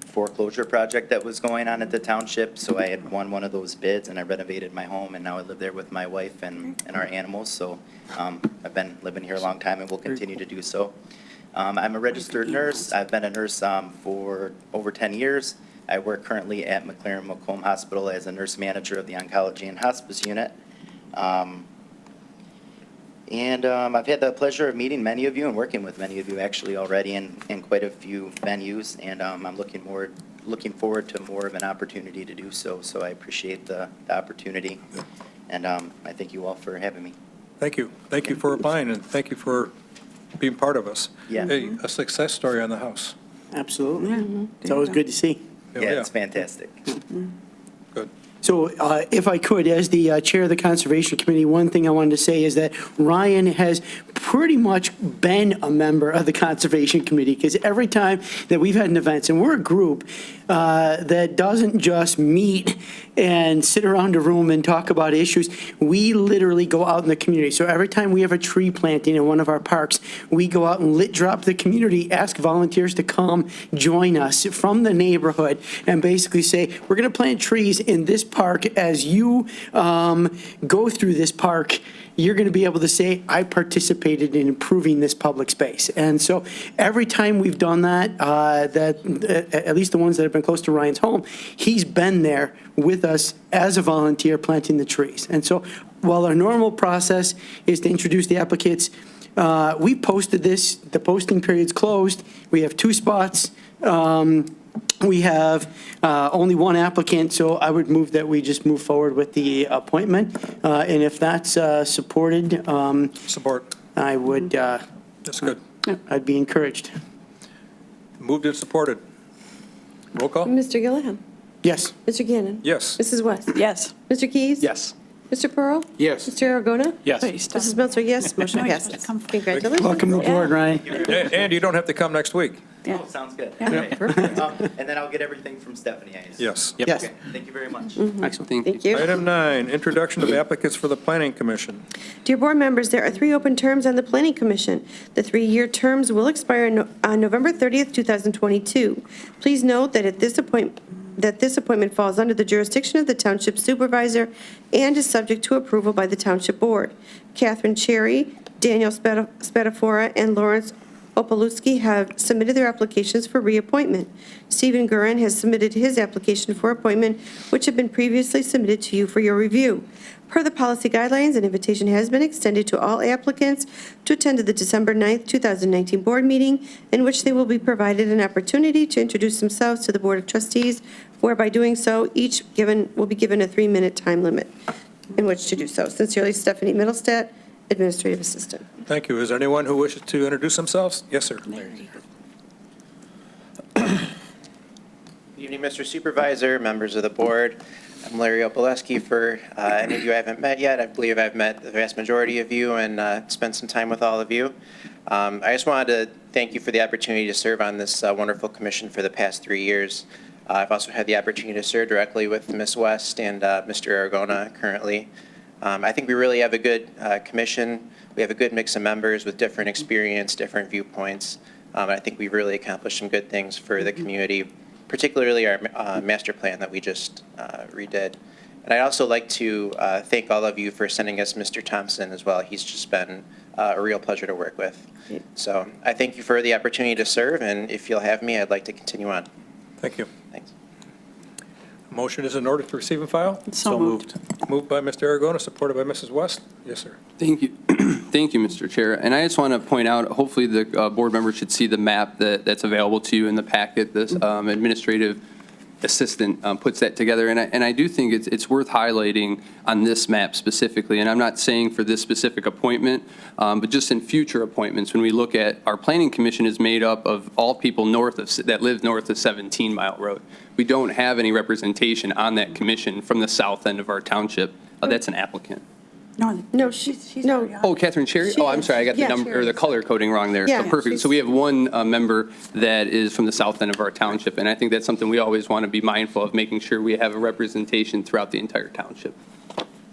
foreclosure project that was going on at the township. So I had won one of those bids and I renovated my home, and now I live there with my wife and our animals. So I've been living here a long time and will continue to do so. I'm a registered nurse. I've been a nurse for over 10 years. I work currently at McLaren Macomb Hospital as a nurse manager of the Oncology and Hospice Unit. I've had the pleasure of meeting many of you and working with many of you actually already in quite a few venues, and I'm looking forward to more of an opportunity to do so. So I appreciate the opportunity, and I thank you all for having me. Thank you. Thank you for applying, and thank you for being part of us. Yeah. Hey, a success story on the house. Absolutely. It's always good to see. Yeah, it's fantastic. Good. So if I could, as the chair of the Conservation Committee, one thing I wanted to say is that Ryan has pretty much been a member of the Conservation Committee, because every time that we've had an event, and we're a group that doesn't just meet and sit around a room and talk about issues, we literally go out in the community. So every time we have a tree planting in one of our parks, we go out and lit drop the community, ask volunteers to come join us from the neighborhood, and basically say, we're going to plant trees in this park. As you go through this park, you're going to be able to say, I participated in improving this public space. And so every time we've done that, at least the ones that have been close to Ryan's home, he's been there with us as a volunteer planting the trees. And so while our normal process is to introduce the applicants, we posted this, the posting period's closed. We have 2 spots. We have only 1 applicant, so I would move that we just move forward with the appointment. And if that's supported, Support. I would, That's good. I'd be encouraged. Moved and supported. Roll call? Mr. Gilliam. Yes. Mr. Gannon. Yes. Mrs. West. Yes. Mr. Keys. Yes. Mr. Pearl. Yes. Mr. Aragona. Yes. Mrs. Meltzer, yes. Motion No, you're supposed to passes. come first. Congratulations. Welcome aboard, Ryan. And you don't have to come next week. Yeah. Oh, sounds good. Yeah, Okay. perfect. And then I'll get everything from Stephanie, I assume. Yes. Yep. Yes. Okay, thank you very much. Excellent. Thank you. Thank you. Item 9, introduction of applicants for the Planning Commission. Dear board members, there are 3 open terms on the Planning Commission. The 3-year terms will expire on November 30th, 2022. Please note that this appointment falls under the jurisdiction of the Township Supervisor and is subject to approval by the Township Board. Catherine Cherry, Daniel Spadafora, and Lawrence Opalewski have submitted their applications for reappointment. Stephen Gurin has submitted his application for appointment, which had been previously submitted to you for your review. Per the policy guidelines, an invitation has been extended to all applicants to attend the December 9th, 2019 board meeting, in which they will be provided an opportunity to introduce themselves to the Board of Trustees, whereby doing so, each will be given a 3-minute time limit in which to do so. Sincerely, Stephanie Middlestat, Administrative Assistant. Thank you. Is there anyone who wishes to introduce themselves? Yes, sir. Good evening, Mr. Supervisor, members of the board. I'm Larry Opaleski. For any of you I haven't met yet, I believe I've met the vast majority of you and spent some time with all of you. I just wanted to thank you for the opportunity to serve on this wonderful commission for the past 3 years. I've also had the opportunity to serve directly with Ms. West and Mr. Aragona currently. I think we really have a good commission. We have a good mix of members with different experience, different viewpoints. I think we've really accomplished some good things for the community, particularly our master plan that we just redid. And I'd also like to thank all of you for sending us Mr. Thompson as well. He's just been a real pleasure to work with. So I thank you for the opportunity to serve, and if you'll have me, I'd like to continue on. Thank you. Thanks. Motion is in order to receive and file? So moved. Moved by Mr. Aragona, supported by Mrs. West. Yes, sir. Thank you. Thank you, Mr. Chair. And I just want to point out, hopefully the board members should see the map that's available to you in the packet, this administrative assistant puts that together. And I do think it's worth highlighting on this map specifically, and I'm not saying for this specific appointment, but just in future appointments, when we look at, our planning commission is made up of all people that live north of 17 Mile Road. We don't have any representation on that commission from the south end of our township. That's an applicant. No, she's, no. Oh, Catherine Cherry? She Oh, I'm is. sorry, I got the Yeah, number, or the color coding wrong there. Yeah, So perfect. she's- So we have one member that is from the south end of our township, and I think that's something we always want to be mindful of, making sure we have a representation throughout the entire township.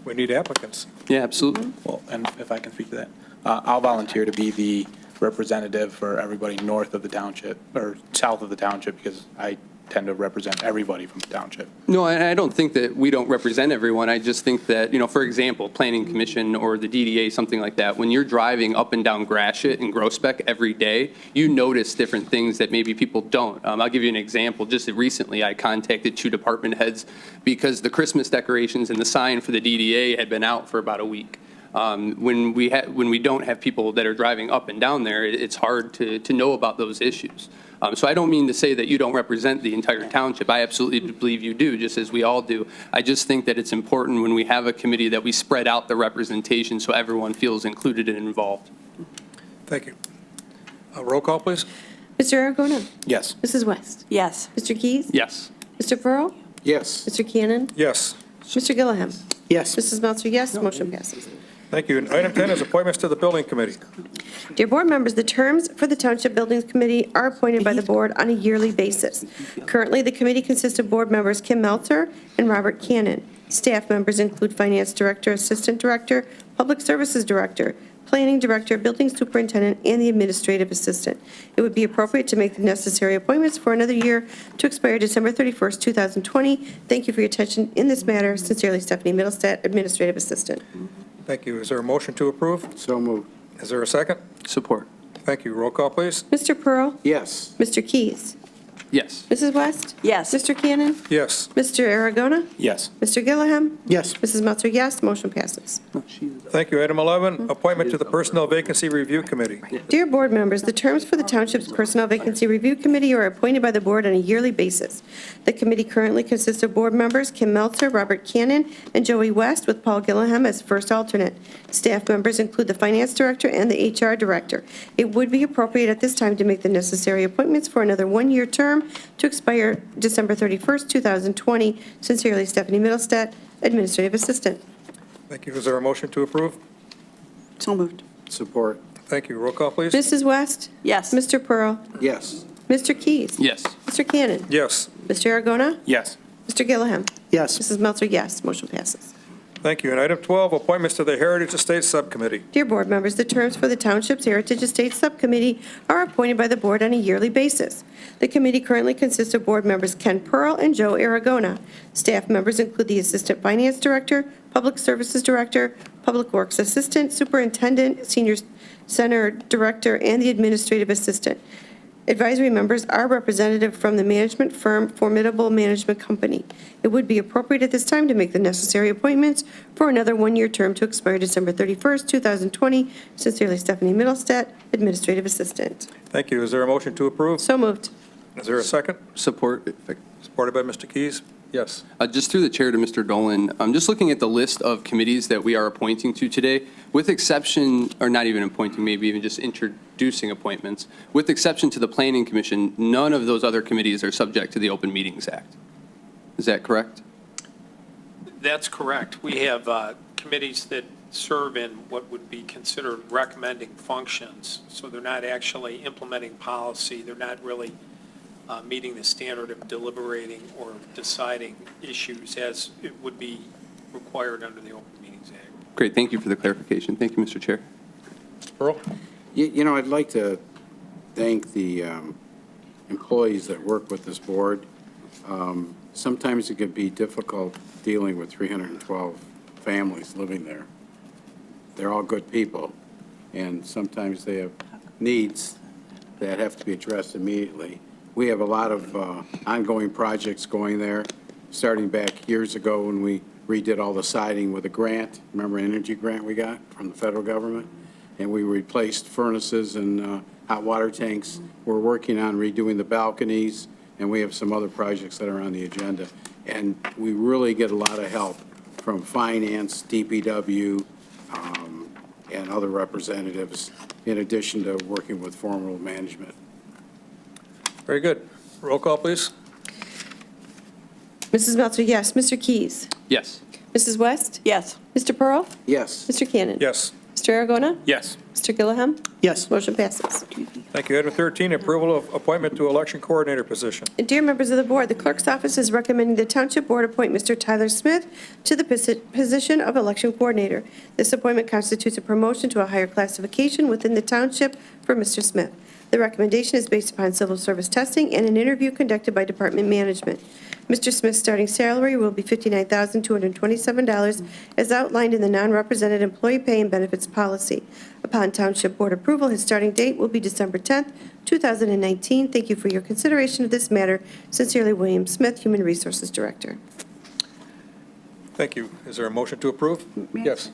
We need applicants. Yeah, absolutely. Well, and if I can speak to that, I'll volunteer to be the representative for everybody north of the township, or south of the township, because I tend to represent everybody from the township. No, and I don't think that we don't represent everyone. I just think that, for example, Planning Commission or the DDA, something like that, when you're driving up and down Gratiot and Groesbeck every day, you notice different things that maybe people don't. I'll give you an example. Just recently, I contacted 2 department heads because the Christmas decorations and the sign for the DDA had been out for about a week. When we don't have people that are driving up and down there, it's hard to know about those issues. So I don't mean to say that you don't represent the entire township. I absolutely believe you do, just as we all do. I just think that it's important when we have a committee that we spread out the representation so everyone feels included and involved. Thank you. Roll call, please. Mr. Aragona? Yes. Mrs. West? Yes. Mr. Keys? Yes. Mr. Pearl? Yes. Mr. Cannon? Yes. Mr. Gilliam? Yes. Mrs. Melter, yes, motion passes. Thank you. And item 10 is appointments to the Building Committee. Dear board members, the terms for the Township Buildings Committee are appointed by the board on a yearly basis. Currently, the committee consists of board members Kim Meltzer and Robert Cannon. Staff members include Finance Director, Assistant Director, Public Services Director, Planning Director, Building Superintendent, and the Administrative Assistant. It would be appropriate to make the necessary appointments for another year to expire December 31st, 2020. Thank you for your attention in this matter. Sincerely, Stephanie Middlestat, Administrative Assistant. Thank you. Is there a motion to approve? So moved. Is there a second? Support. Thank you. Roll call, please. Mr. Pearl? Yes. Mr. Keys? Yes. Mrs. West? Yes. Mr. Cannon? Yes. Mr. Aragona? Yes. Mr. Gilliam? Yes. Mrs. Melter, yes, motion passes. Thank you. Item 11, appointment to the Personnel Vacancy Review Committee. Dear board members, the terms for the Township's Personnel Vacancy Review Committee are appointed by the board on a yearly basis. The committee currently consists of board members Kim Meltzer, Robert Cannon, and Joey West, with Paul Gilliam as first alternate. Staff members include the Finance Director and the HR Director. It would be appropriate at this time to make the necessary appointments for another one-year term to expire December 31st, 2020. Sincerely, Stephanie Middlestat, Administrative Assistant. Thank you. Is there a motion to approve? So moved. Support. Thank you. Roll call, please. Mrs. West? Yes. Mr. Pearl? Yes. Mr. Keys? Yes. Mr. Cannon? Yes. Mr. Aragona? Yes. Mr. Gilliam? Yes. Mrs. Melter, yes. Motion passes. Thank you. And item 12, appointments to the Heritage Estates Subcommittee. Dear board members, the terms for the Township's Heritage Estates Subcommittee are appointed by the board on a yearly basis. The committee currently consists of board members Ken Pearl and Joe Aragona. Staff members include the Assistant Finance Director, Public Services Director, Public Works Assistant, Superintendent, Senior Center Director, and the Administrative Assistant. Advisory members are representative from the management firm Formidable Management Company. It would be appropriate at this time to make the necessary appointments for another one-year term to expire December 31st, 2020. Sincerely, Stephanie Middlestat, Administrative Assistant. Thank you. Is there a motion to approve? So moved. Is there a second? Support. Supported by Mr. Keys. Yes. Just through the chair to Mr. Dolan, I'm just looking at the list of committees that we are appointing to today, with exception, or not even appointing, maybe even just introducing appointments, with exception to the Planning Commission, none of those other committees are subject to the Open Meetings Act. Is that correct? That's correct. We have committees that serve in what would be considered recommending functions. So they're not actually implementing policy. They're not really meeting the standard of deliberating or deciding issues as it would be required under the Open Meetings Act. Great. Thank you for the clarification. Thank you, Mr. Chair. Pearl? I'd like to thank the employees that work with this board. Sometimes it can be difficult dealing with 312 families living there. They're all good people, and sometimes they have needs that have to be addressed immediately. We have a lot of ongoing projects going there, starting back years ago when we redid all the siding with a grant. Remember an energy grant we got from the federal government? And we replaced furnaces and hot water tanks. We're working on redoing the balconies and we have some other projects that are on the agenda. And we really get a lot of help from finance, DPW, and other representatives, in addition to working with formal management. Very good. Roll call, please. Mrs. Meltzer, yes. Mr. Keys? Yes. Mrs. West? Yes. Mr. Pearl? Yes. Mr. Cannon? Yes. Mr. Aragona? Yes. Mr. Gilliam? Yes. Motion passes. Thank you. Item 13, approval of appointment to election coordinator position. Dear members of the board, the clerk's office is recommending the Township Board appoint Mr. Tyler Smith to the position of election coordinator. This appointment constitutes a promotion to a higher classification within the township for Mr. Smith. The recommendation is based upon civil service testing and an interview conducted by department management. Mr. Smith's starting salary will be $59,227 as outlined in the non-represented employee pay and benefits policy. Upon Township Board approval, his starting date will be December 10th, 2019. Thank you for your consideration of this matter. Sincerely, William Smith, Human Resources Director. Thank you. Is there a motion to approve? Yes.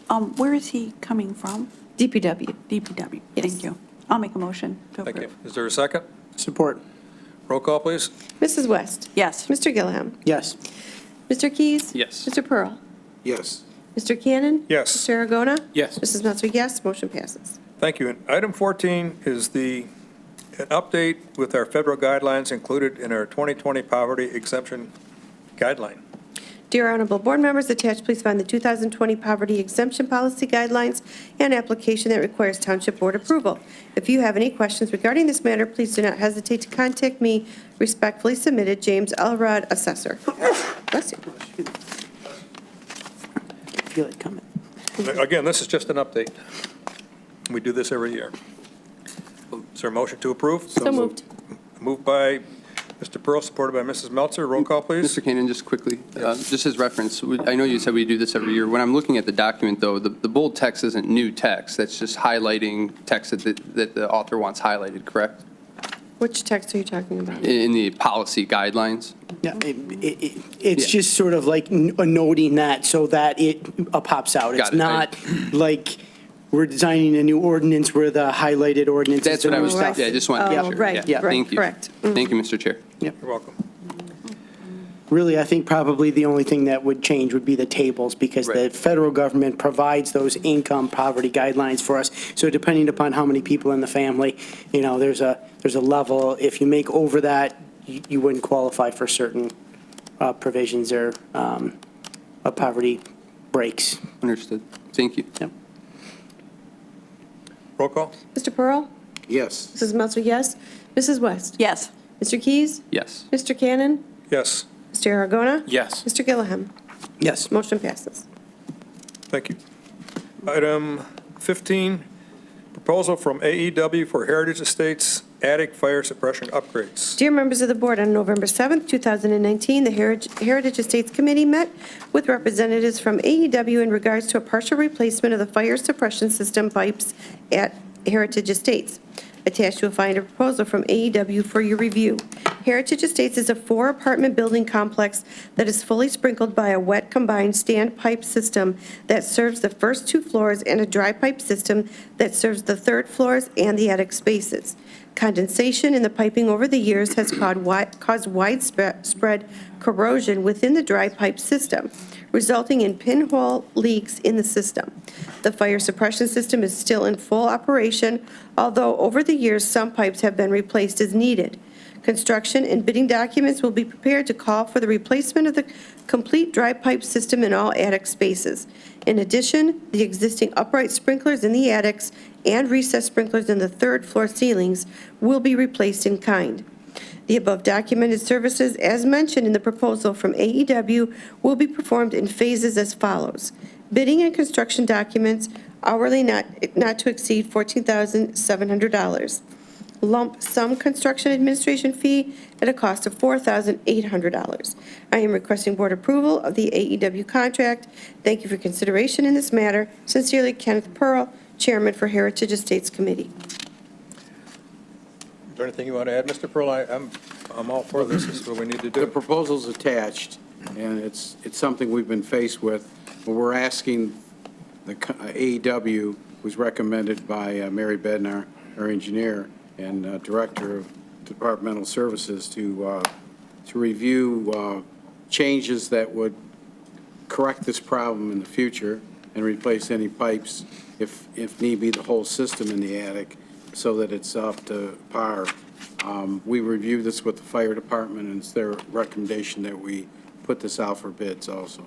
Where is he coming from? DPW. DPW. Yes. Thank you. I'll make a motion to Thank you. approve. Is there a second? Support. Roll call, please. Mrs. West? Yes. Mr. Gilliam? Yes. Mr. Keys? Yes. Mr. Pearl? Yes. Mr. Cannon? Yes. Mr. Aragona? Yes. Mrs. Meltzer, yes. Motion passes. Thank you. And item 14 is an update with our federal guidelines included in our 2020 poverty exemption guideline. Dear honorable board members, attached, please find the 2020 poverty exemption policy guidelines and application that requires township board approval. If you have any questions regarding this matter, please do not hesitate to contact me. Respectfully submitted, James Elrod, Assessor. Bless you. Feel it coming. Again, this is just an update. We do this every year. Is there a motion to approve? So moved. Moved by Mr. Pearl, supported by Mrs. Meltzer. Roll call, please. Mr. Cannon, just quickly, just as reference, I know you said we do this every year. When I'm looking at the document, though, the bold text isn't new text. That's just highlighting text that the author wants highlighted, correct? Which text are you talking about? In the policy guidelines? Yeah, it's Yeah. just sort of like noting that so that it pops out. Got It's it. not like we're designing a new ordinance where the highlighted ordinance is That's what I was, Oh, I yeah, I just wanted to see. be Oh, sure. right, Yeah, right, thank you. correct. Thank you, Mr. Chair. You're welcome. Really, I think probably the only thing that would change would be the tables, because the Right. federal government provides those income poverty guidelines for us. So depending upon how many people in the family, there's a level. If you make over that, you wouldn't qualify for certain provisions or poverty breaks. Understood. Thank you. Roll call? Mr. Pearl? Yes. Mrs. Meltzer, yes. Mrs. West? Yes. Mr. Keys? Yes. Mr. Cannon? Yes. Mr. Aragona? Yes. Mr. Gilliam? Yes. Motion passes. Thank you. Item 15, proposal from AEW for Heritage Estates attic fire suppression upgrades. Dear members of the board, on November 7th, 2019, the Heritage Estates Committee met with representatives from AEW in regards to a partial replacement of the fire suppression system pipes at Heritage Estates. Attached, you'll find a proposal from AEW for your review. Heritage Estates is a 4-apartment building complex that is fully sprinkled by a wet combined standpipe system that serves the first 2 floors and a dry pipe system that serves the 3rd floors and the attic spaces. Condensation in the piping over the years has caused widespread corrosion within the dry pipe system, resulting in pinhole leaks in the system. The fire suppression system is still in full operation, although over the years some pipes have been replaced as needed. Construction and bidding documents will be prepared to call for the replacement of the complete dry pipe system in all attic spaces. In addition, the existing upright sprinklers in the attics and recessed sprinklers in the 3rd floor ceilings will be replaced in kind. The above documented services, as mentioned in the proposal from AEW, will be performed in phases as follows. Bidding and construction documents, hourly not to exceed $14,700. Lump sum construction administration fee at a cost of $4,800. I am requesting board approval of the AEW contract. Thank you for consideration in this matter. Sincerely, Kenneth Pearl, Chairman for Heritage Estates Committee. Is there anything you want to add, Mr. Pearl? I'm all for this. This is what we need to The do. proposal's attached, and it's something we've been faced with, but we're asking the AEW, who's recommended by Mary Bednar, our engineer and director, Interdepartmental Services to review changes that would correct this problem in the future and replace any pipes, if need be, the whole system in the attic, so that it's up to par. We reviewed this with the fire department, and it's their recommendation that we put this out for bids also.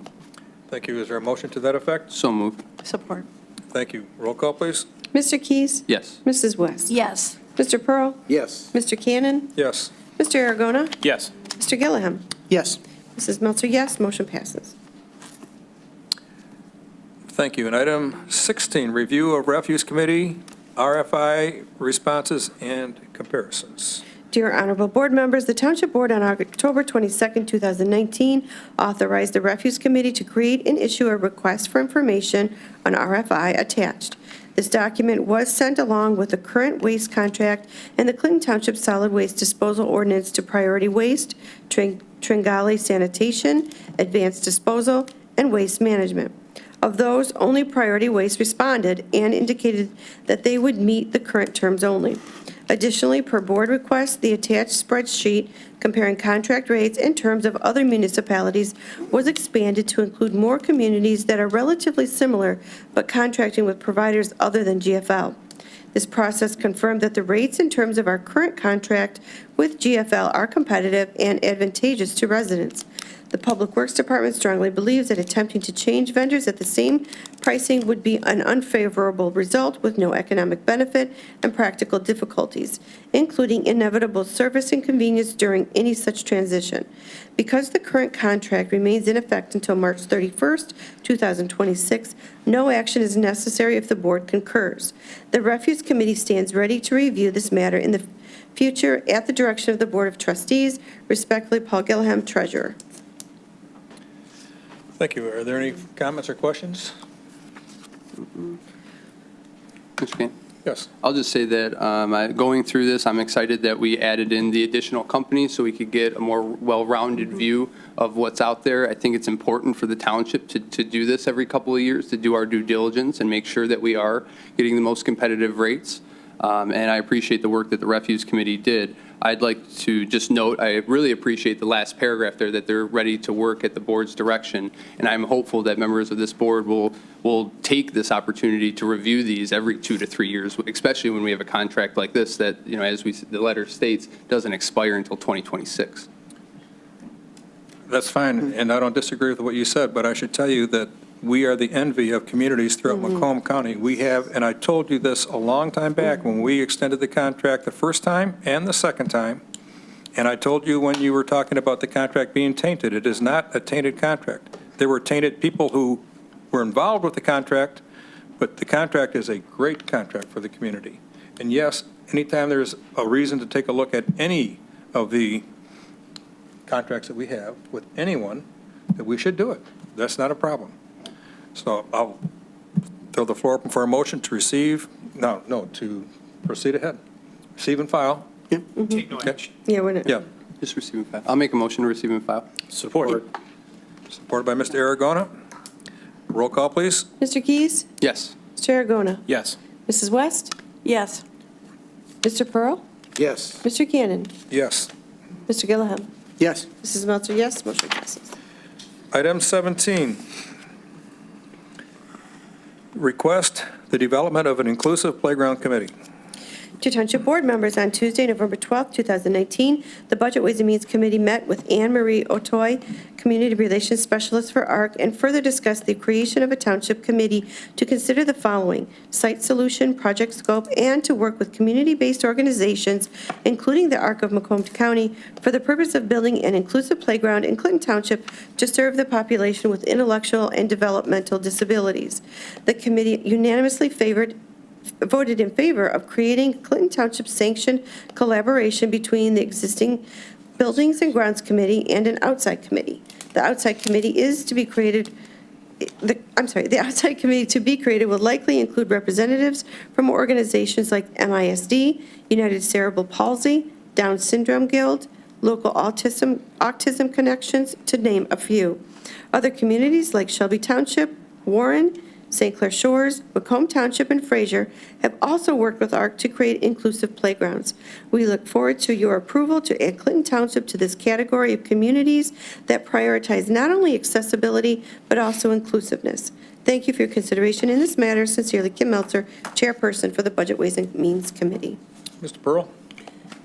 Thank you. Is there a motion to that effect? So moved. Support. Thank you. Roll call, please. Mr. Keys? Yes. Mrs. West? Yes. Mr. Pearl? Yes. Mr. Cannon? Yes. Mr. Aragona? Yes. Mr. Gilliam? Yes. Mrs. Melter, yes. Motion passes. Thank you. And item 16, review of refuse committee, RFI responses and comparisons. Dear honorable board members, the Township Board on October 22, 2019 authorized the Refuse Committee to create and issue a request for information on RFI attached. This document was sent along with the current waste contract and the Clinton Township Solid Waste Disposal Ordinance to Priority Waste, Tringali Sanitation, Advanced Disposal, and Waste Management. Of those, only Priority Waste responded and indicated that they would meet the current terms only. Additionally, per board request, the attached spreadsheet comparing contract rates and terms of other municipalities was expanded to include more communities that are relatively similar but contracting with providers other than GFL. This process confirmed that the rates and terms of our current contract with GFL are competitive and advantageous to residents. The Public Works Department strongly believes that attempting to change vendors at the same pricing would be an unfavorable result with no economic benefit and practical difficulties, including inevitable service inconvenience during any such transition. Because the current contract remains in effect until March 31st, 2026, no action is necessary if the board concurs. The Refuse Committee stands ready to review this matter in the future at the direction of the Board of Trustees. Respectfully, Paul Gilliam, Treasurer. Thank you. Are there any comments or questions? Mr. Kane? Yes. I'll just say that going through this, I'm excited that we added in the additional companies so we could get a more well-rounded view of what's out there. I think it's important for the township to do this every couple of years, to do our due diligence and make sure that we are getting the most competitive rates. And I appreciate the work that the Refuse Committee did. I'd like to just note, I really appreciate the last paragraph there, that they're ready to work at the board's direction. And I'm hopeful that members of this board will take this opportunity to review these every 2 to 3 years, especially when we have a contract like this that, as the letter states, doesn't expire until 2026. That's fine, and I don't disagree with what you said, but I should tell you that we are the envy of communities throughout Macomb County. We have, and I told you this a long time back when we extended the contract the first time and the second time, and I told you when you were talking about the contract being tainted, it is not a tainted contract. There were tainted people who were involved with the contract, but the contract is a great contract for the community. And yes, anytime there's a reason to take a look at any of the contracts that we have with anyone, that we should do it. That's not a problem. So I'll throw the floor open for a motion to receive, to proceed ahead. Receive and file. Take no action. Yeah, we're not. Yeah. Just receive and file. I'll make a motion to receive and file. Support. Supported by Mr. Aragona. Roll call, please. Mr. Keys? Yes. Mr. Aragona? Yes. Mrs. West? Yes. Mr. Pearl? Yes. Mr. Cannon? Yes. Mr. Gilliam? Yes. Mrs. Melter, yes. Motion passes. Item 17, request the development of an inclusive playground committee. To Township Board members, on Tuesday, November 12, 2019, the Budget Ways and Means Committee met with Anne Marie Otoy, Community Relations Specialist for ARC, and further discussed the creation of a Township Committee to consider the following: site solution, project scope, and to work with community-based organizations, including the ARC of Macomb County, for the purpose of building an inclusive playground in Clinton Township to serve the population with intellectual and developmental disabilities. The committee unanimously voted in favor of creating Clinton Township sanctioned collaboration between the existing Buildings and Grounds Committee and an outside committee. The outside committee the outside committee to be created will likely include representatives from organizations like MISD, United Cerebral Palsy, Down Syndrome Guild, local autism connections, to name a few. Other communities like Shelby Township, Warren, St. Clair Shores, Macomb Township, and Fraser have also worked with ARC to create inclusive playgrounds. We look forward to your approval to add Clinton Township to this category of communities that prioritize not only accessibility, but also inclusiveness. Thank you for your consideration in this matter. Sincerely, Kim Meltzer, Chairperson for the Budget Ways and Means Committee. Mr. Pearl?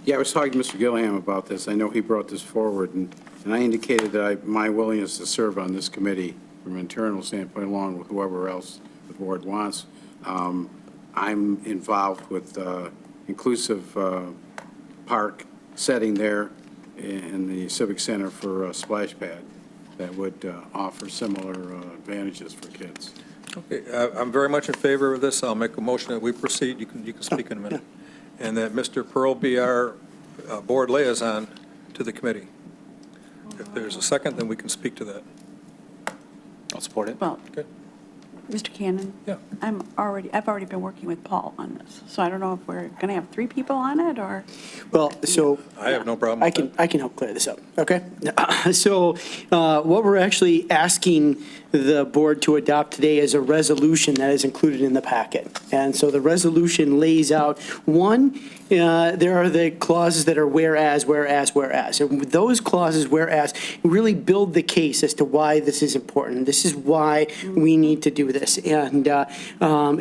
Yeah, I was talking to Mr. Gilliam about this. I know he brought this forward, and I indicated that my willingness to serve on this committee from an internal standpoint, along with whoever else the board wants. I'm involved with inclusive park setting there in the Civic Center for a splash pad that would offer similar advantages for kids. Okay, I'm very much in favor of this. I'll make a motion that we proceed. You can speak in a minute. And that Mr. Pearl be our board liaison to the committee. If there's a second, then we can speak to that. I'll support it. Well, Okay. Mr. Cannon? Yeah. I've already been working with Paul on this, so I don't know if we're going to have 3 people on it, or? Well, so I have no problem I with can, that. I can help clear this up, okay? So what we're actually asking the board to adopt today is a resolution that is included in the packet. And so the resolution lays out, one, there are the clauses that are whereas. And with those clauses, whereas, really build the case as to why this is important. This is why we need to do this. And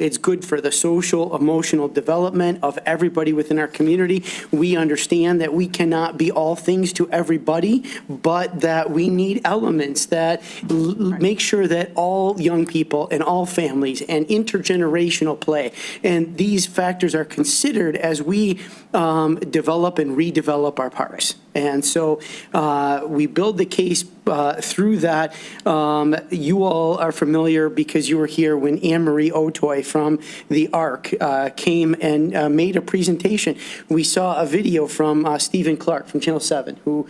it's good for the social, emotional development of everybody within our community. We understand that we cannot be all things to everybody, but that we need elements that make sure that all young people and all families and intergenerational play, and these factors are considered as we develop and redevelop our parks. And so we build the case through that. You all are familiar because you were here when Anne Marie Otoy from the ARC came and made a presentation. We saw a video from Stephen Clark from Channel 7, who,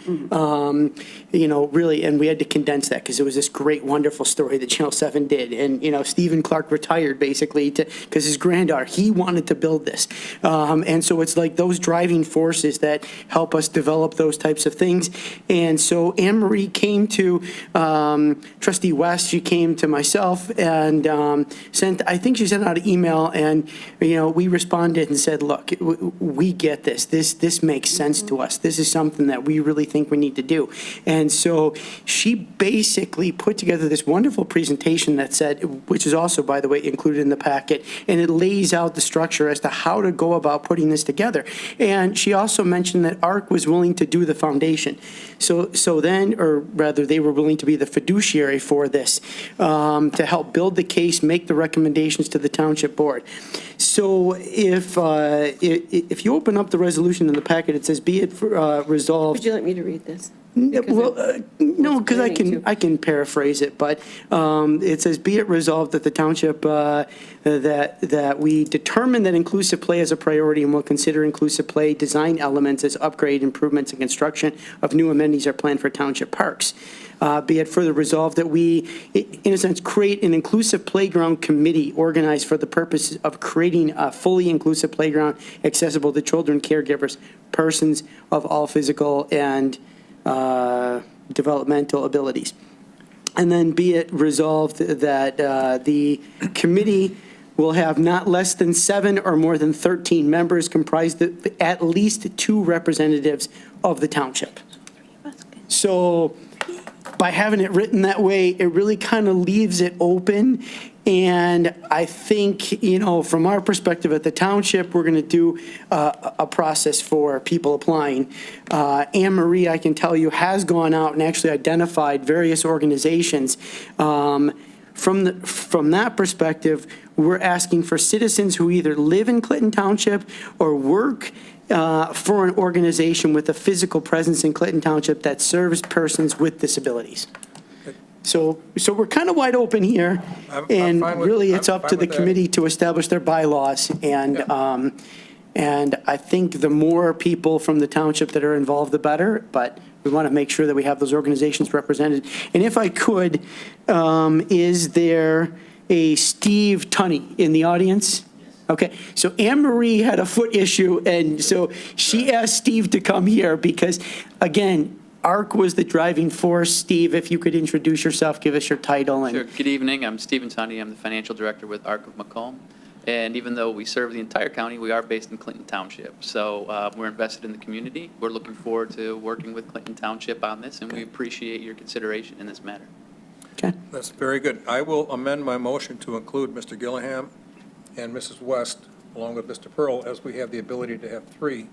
really, and we had to condense that because it was this great, wonderful story that Channel 7 did. And, Stephen Clark retired basically because his granddaughter, he wanted to build this. And so it's like those driving forces that help us develop those types of things. And so Anne Marie came to Trustee West, she came to myself and I think she sent out an email, and, we responded and said, look, we get this. This makes sense to us. This is something that we really think we need to do. And so she basically put together this wonderful presentation that said, which is also, by the way, included in the packet, and it lays out the structure as to how to go about putting this together. And she also mentioned that ARC was willing to do the foundation. So then, or rather, they were willing to be the fiduciary for this, to help build the case, make the recommendations to the township board. So if you open up the resolution in the packet, it says, be it resolved. Would you like me to read this? Well, no, because planning I can paraphrase it, but it says, be it resolved that the township, that we determine that inclusive play is a priority and will consider inclusive play design elements as upgrade, improvements, and construction of new amenities are planned for township parks. Be it further resolved that we, in a sense, create an inclusive playground committee organized for the purpose of creating a fully inclusive playground accessible to children, caregivers, persons of all physical and developmental abilities. And then be it resolved that the committee will have not less than 7 or more than 13 members comprised of at least 2 representatives of the township. So by having it written that way, it really kind of leaves it open. And I think, from our perspective at the township, we're going to do a process for people applying. Anne Marie, I can tell you, has gone out and actually identified various organizations. From that perspective, we're asking for citizens who either live in Clinton Township or work for an organization with a physical presence in Clinton Township that serves persons with disabilities. So we're kind of wide open here, and really it's up to the committee to establish their bylaws. And I think the more people from the township that are involved, the better. But we want to make sure that we have those organizations represented. And if I could, is there a Steve Tunney in the audience? Okay, so Anne Marie had a foot issue, and so she asked Steve to come here because, again, ARC was the driving force. Steve, if you could introduce yourself, give us your title. Sure. And Good evening. I'm Stephen Tunney. I'm the financial director with ARC of Macomb. And even though we serve the entire county, we are based in Clinton Township. So we're invested in the community. We're looking forward to working with Clinton Township on this, and we appreciate your consideration in this matter. Okay. That's very good. I will amend my motion to include Mr. Gilliam and Mrs. West, along with Mr. Pearl, as we have the ability to have 3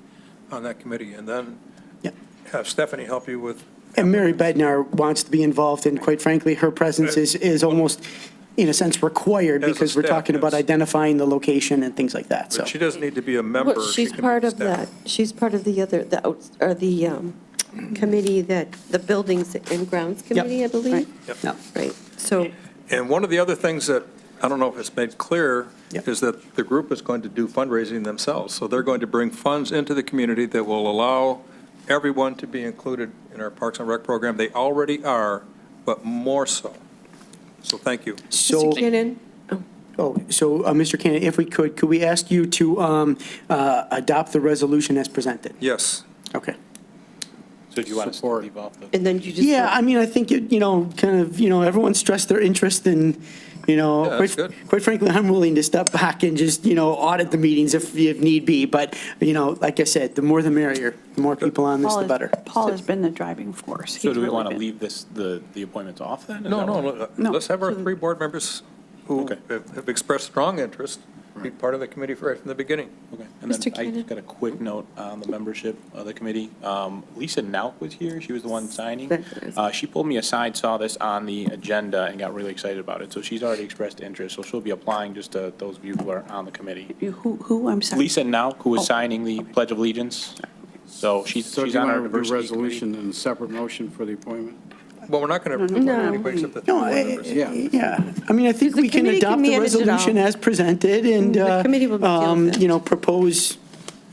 on that committee, and then Yeah. have Stephanie help you with. And Mary Bednar wants to be involved, and quite frankly, her presence is almost, in a sense, required, As a because we're staff, talking about yes. identifying the location and things like that, so. But she doesn't need to be a member. Well, She she's can be part of staff. that. She's part of the other, the committee that, the Buildings and Grounds Committee, I believe. Yep. No. Right, so, And one of the other things that, I don't know if it's made clear, Yep. is that the group is going to do fundraising themselves. So they're going to bring funds into the community that will allow everyone to be included in our Parks and Rec program. They already are, but more so. So thank you. So, Mr. Cannon? Mr. Cannon, if we could we ask you to adopt the resolution as presented? Yes. Okay. So do you want us to Support. leave off the? And then you just. Yeah, I mean, I think, everyone stressed their interest in, Yeah, that's good. quite frankly, I'm willing to step back and just, audit the meetings if need be. But, like I said, the more the merrier. The more people on this, the better. Paul has been the driving force. So He's do we really want to been. leave the appointments off then? Is No, that what- no, No. let's have our 3 board members who Okay. have expressed strong interest be part of the committee right from the beginning. Okay. And then Mr. I Cannon? just got a quick note on the membership of the committee. Lisa Nauk was here. She was the one signing. She pulled me aside, saw this on the agenda, and got really excited about it. So she's already expressed interest. So she'll be applying just to those of you who are on the committee. Who, I'm sorry? Lisa Nauk, who was signing the Pledge of Allegiance. So she's So do you on our want to do diversity resolution and a separate motion for the appointment? Well, we're not going to No. appoint anybody except the 3 No, board members. yeah. I mean, I think The we can committee can adopt the manage it all. resolution as presented and, The committee will deal with it. propose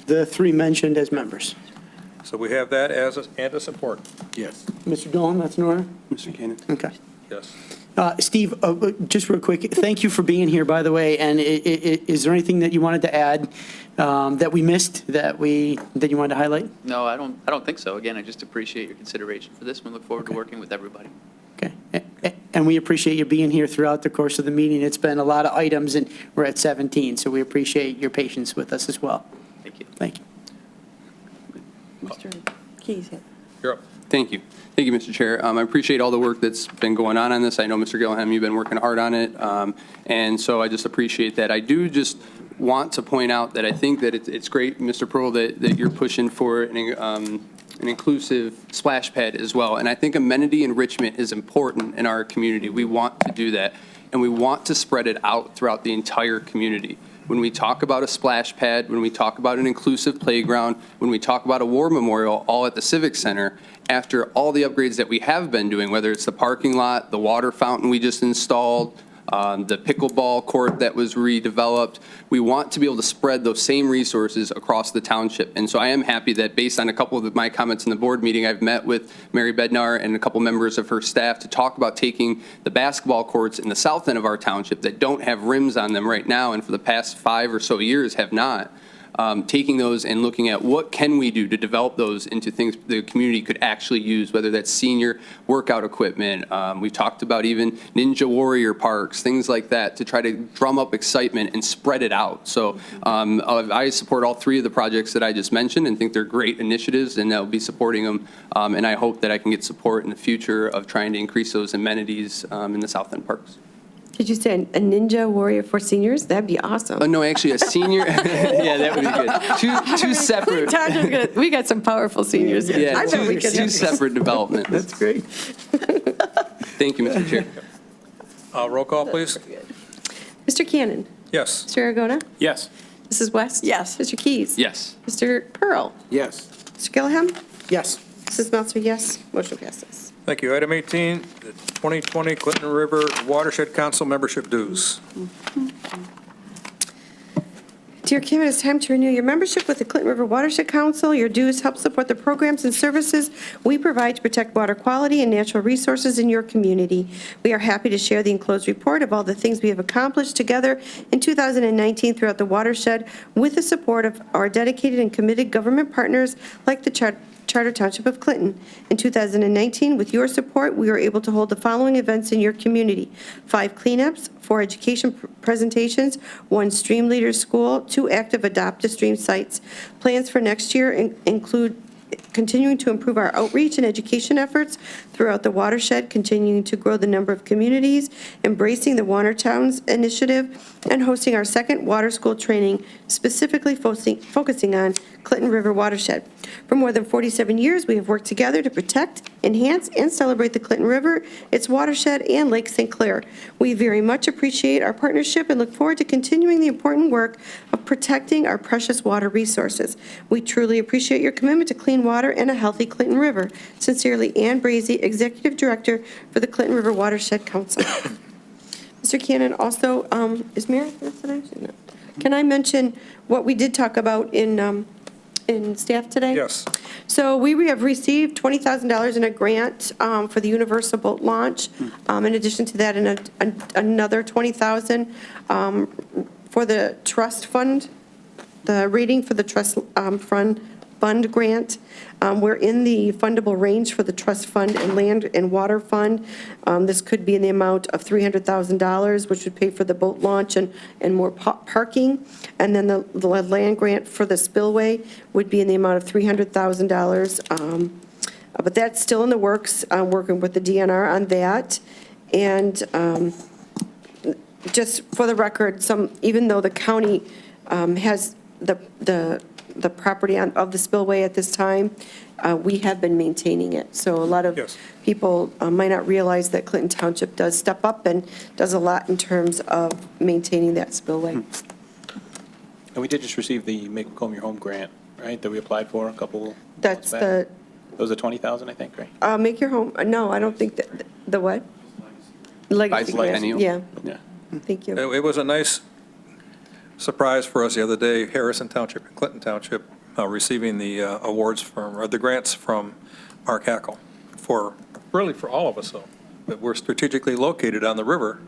the 3 mentioned as members. So we have that as, and a support. Yes. Mr. Dolan, that's in order? Mr. Cannon. Okay. Yes. Steve, just real quick, thank you for being here, by the way, and is there anything that you wanted to add that we missed, that you wanted to highlight? No, I don't think so. Again, I just appreciate your consideration for this, and we look forward to working with everybody. Okay. And we appreciate you being here throughout the course of the meeting. It's been a lot of items, and we're at 17, so we appreciate your patience with us as well. Thank you. Thank you. Mr. Keys, yeah. You're up. Thank you. Thank you, Mr. Chair. I appreciate all the work that's been going on this. I know, Mr. Gilliam, you've been working hard on it, and so I just appreciate that. I do just want to point out that I think that it's great, Mr. Pearl, that you're pushing for an inclusive splash pad as well, and I think amenity enrichment is important in our community. We want to do that, and we want to spread it out throughout the entire community. When we talk about a splash pad, when we talk about an inclusive playground, when we talk about a war memorial, all at the Civic Center, after all the upgrades that we have been doing, whether it's the parking lot, the water fountain we just installed, the pickleball court that was redeveloped, we want to be able to spread those same resources across the township. And so I am happy that based on a couple of my comments in the board meeting, I've met with Mary Bednar and a couple members of her staff to talk about taking the basketball courts in the south end of our township that don't have rims on them right now, and for the past 5 or so years have not. Taking those and looking at what can we do to develop those into things the community could actually use, whether that's senior workout equipment. We've talked about even Ninja Warrior parks, things like that, to try to drum up excitement and spread it out. So I support all 3 of the projects that I just mentioned and think they're great initiatives, and I'll be supporting them. And I hope that I can get support in the future of trying to increase those amenities in the South End parks. Did you say a Ninja Warrior for seniors? That'd be awesome. No, actually, a senior. Yeah, that would be good. Two separate. We got some powerful seniors. Yeah, I bet we could two have- separate developments. That's great. Thank you, Mr. Chair. Roll call, please. Mr. Cannon? Yes. Mr. Aragona? Yes. Mrs. West? Yes. Mr. Keys? Yes. Mr. Pearl? Yes. Mr. Gilliam? Yes. Mrs. Meltzer, yes. Motion passes. Thank you. Item 18, the 2020 Clinton River Watershed Council membership dues. Dear Kim, it is time to renew your membership with the Clinton River Watershed Council. Your dues help support the programs and services we provide to protect water quality and natural resources in your community. We are happy to share the enclosed report of all the things we have accomplished together in 2019 throughout the watershed with the support of our dedicated and committed government partners like the Charter Township of Clinton. In 2019, with your support, we were able to hold the following events in your community: 5 cleanups, 4 education presentations, 1 Stream Leaders School, 2 active Adopt-a-Stream sites. Plans for next year include continuing to improve our outreach and education efforts throughout the watershed, continuing to grow the number of communities, embracing the Water Towns Initiative, and hosting our second water school training, specifically focusing on Clinton River watershed. For more than 47 years, we have worked together to protect, enhance, and celebrate the Clinton River, its watershed, and Lake St. Clair. We very much appreciate our partnership and look forward to continuing the important work of protecting our precious water resources. We truly appreciate your commitment to clean water and a healthy Clinton River. Sincerely, Ann Brazy, Executive Director for the Clinton River Watershed Council. Mr. Cannon, also, is Meredith here today? No. Can I mention what we did talk about in staff today? Yes. So we have received $20,000 in a grant for the Universal Boat launch. In addition to that, another $20,000 for the trust fund, the rating for the trust fund grant. We're in the fundable range for the trust fund and land and water fund. This could be in the amount of $300,000, which would pay for the boat launch and more parking. And then the land grant for the spillway would be in the amount of $300,000. But that's still in the works. I'm working with the DNR on that. And just for the record, even though the county has the property of the spillway at this time, we have been maintaining it. So a lot of people might not realize that Clinton Township does step up and does a lot in terms of maintaining that spillway. And we did just receive the Make Macomb Your Home grant, right, that we applied for a couple That's months back? the, Those are 20,000, I think, right? Make Your Home, no, I don't think that, the what? Legacy grant. Bicentennial? Yeah, Yeah. thank you. It was a nice surprise for us the other day, Harrison Township and Clinton Township receiving the awards or the grants from Mark Hackle for all of us, though. But we're strategically located on the river.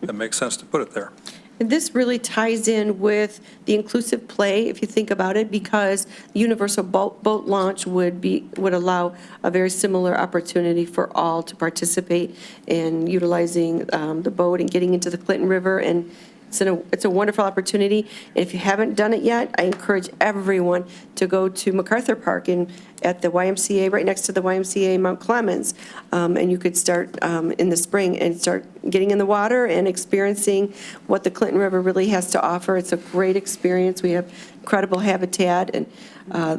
It makes sense to put it there. And this really ties in with the inclusive play, if you think about it, because the Universal Boat launch would allow a very similar opportunity for all to participate in utilizing the boat and getting into the Clinton River. And it's a wonderful opportunity. And if you haven't done it yet, I encourage everyone to go to MacArthur Park at the YMCA, right next to the YMCA Mount Clemens. And you could start in the spring and start getting in the water and experiencing what the Clinton River really has to offer. It's a great experience. We have incredible habitat and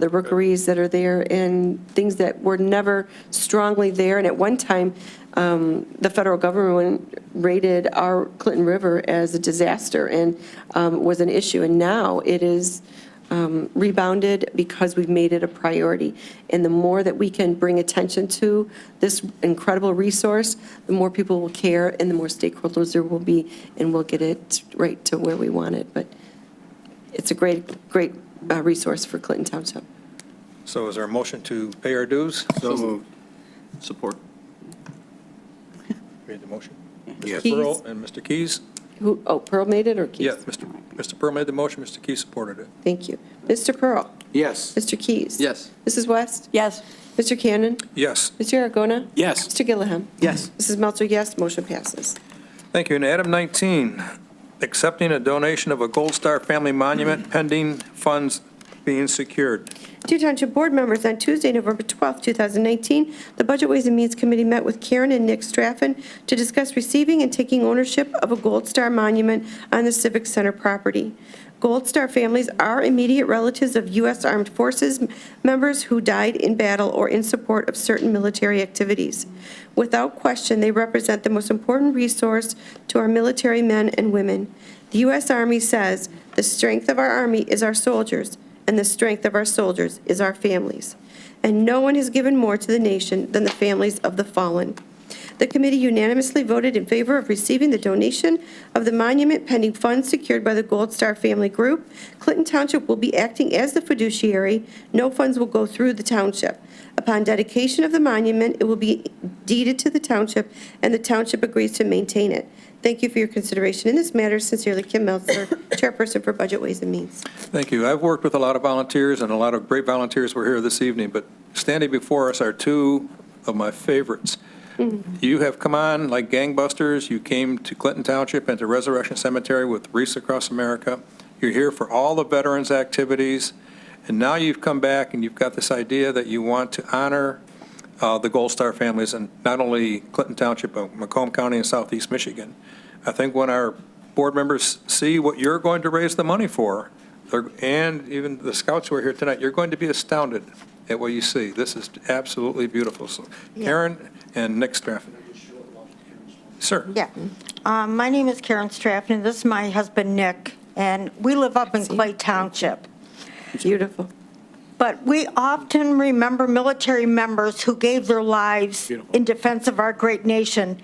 the rookeries that are there and things that were never strongly there. And at one time, the federal government rated our Clinton River as a disaster and was an issue. And now it is rebounded because we've made it a priority. And the more that we can bring attention to this incredible resource, the more people will care and the more stakeholders there will be, and we'll get it right to where we want it. But it's a great resource for Clinton Township. So is there a motion to pay our dues? So moved. Support. Read the motion. Yes. Mr. Pearl and Mr. Keys? Pearl made it or Keys? Yes, Mr. Pearl made the motion, Mr. Keys supported it. Thank you. Mr. Pearl? Yes. Mr. Keys? Yes. Mrs. West? Yes. Mr. Cannon? Yes. Mr. Aragona? Yes. Mr. Gilliam? Yes. Mrs. Melter, yes. Motion passes. Thank you. And item 19, accepting a donation of a Gold Star Family Monument pending funds being secured. Dear Township Board members, on Tuesday, November 12, 2019, the Budget Ways and Means Committee met with Karen and Nick Straffen to discuss receiving and taking ownership of a Gold Star monument on the Civic Center property. Gold Star families are immediate relatives of U.S. Armed Forces members who died in battle or in support of certain military activities. Without question, they represent the most important resource to our military men and women. The U.S. Army says, "The strength of our Army is our soldiers, and the strength of our soldiers is our families." And no one has given more to the nation than the families of the fallen. The committee unanimously voted in favor of receiving the donation of the monument pending funds secured by the Gold Star Family Group. Clinton Township will be acting as the fiduciary. No funds will go through the township. Upon dedication of the monument, it will be deeded to the township, and the township agrees to maintain it. Thank you for your consideration in this matter. Sincerely, Kim Meltzer, Chairperson for Budget Ways and Means. Thank you. I've worked with a lot of volunteers, and a lot of great volunteers were here this evening, but standing before us are two of my favorites. You have come on like gangbusters. You came to Clinton Township and to Resurrection Cemetery with Wreaths Across America. You're here for all the veterans' activities. And now you've come back and you've got this idea that you want to honor the Gold Star families in not only Clinton Township, but Macomb County and Southeast Michigan. I think when our board members see what you're going to raise the money for, and even the scouts who are here tonight, you're going to be astounded at what you see. This is absolutely beautiful. So Karen and Nick Straffen. Sir. Yeah. My name is Karen Straffen. This is my husband, Nick, and we live up in Clay Township. Beautiful. But we often remember military members who gave their lives in defense of our great nation,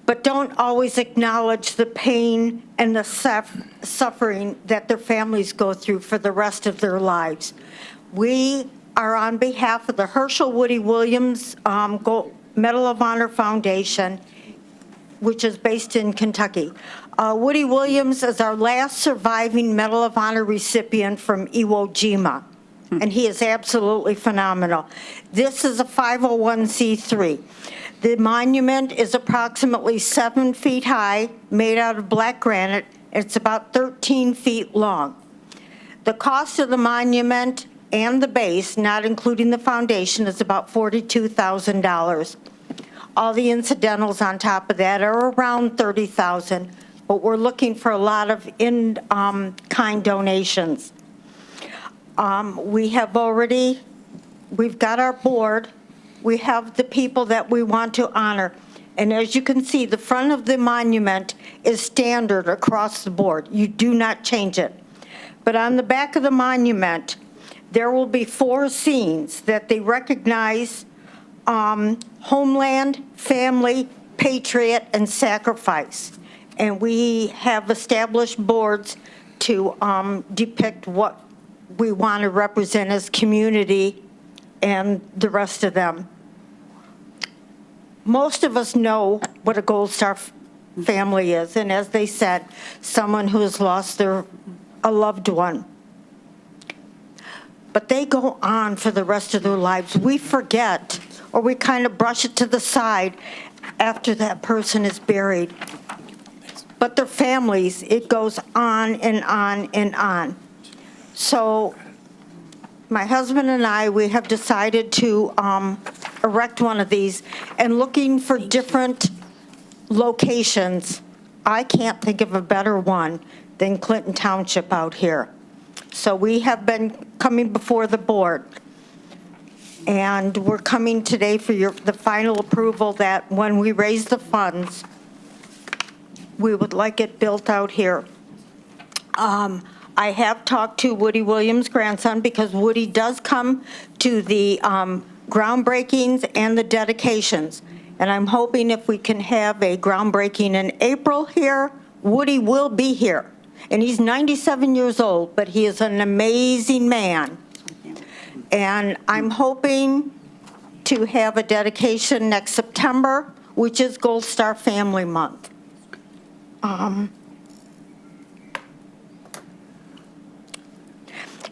but don't always acknowledge the pain and the suffering that their families go through for the rest of their lives. We are on behalf of the Herschel Woody Williams Medal of Honor Foundation, which is based in Kentucky. Woody Williams is our last surviving Medal of Honor recipient from Iwo Jima, and he is absolutely phenomenal. This is a 501c3. The monument is approximately 7 feet high, made out of black granite. It's about 13 feet long. The cost of the monument and the base, not including the foundation, is about $42,000. All the incidentals on top of that are around $30,000, but we're looking for a lot of in-kind donations. We've got our board. We have the people that we want to honor. And as you can see, the front of the monument is standard across the board. You do not change it. But on the back of the monument, there will be 4 scenes that they recognize: homeland, family, patriot, and sacrifice. And we have established boards to depict what we want to represent as community and the rest of them. Most of us know what a Gold Star family is, and as they said, someone who has lost a loved one. But they go on for the rest of their lives. We forget, or we kind of brush it to the side after that person is buried. But their families, it goes on and on and on. So my husband and I, we have decided to erect one of these, and looking for different locations. I can't think of a better one than Clinton Township out here. So we have been coming before the board, and we're coming today for the final approval that when we raise the funds, we would like it built out here. I have talked to Woody Williams' grandson, because Woody does come to the groundbreakings and the dedications. And I'm hoping if we can have a groundbreaking in April here, Woody will be here. And he's 97 years old, but he is an amazing man. And I'm hoping to have a dedication next September, which is Gold Star Family Month.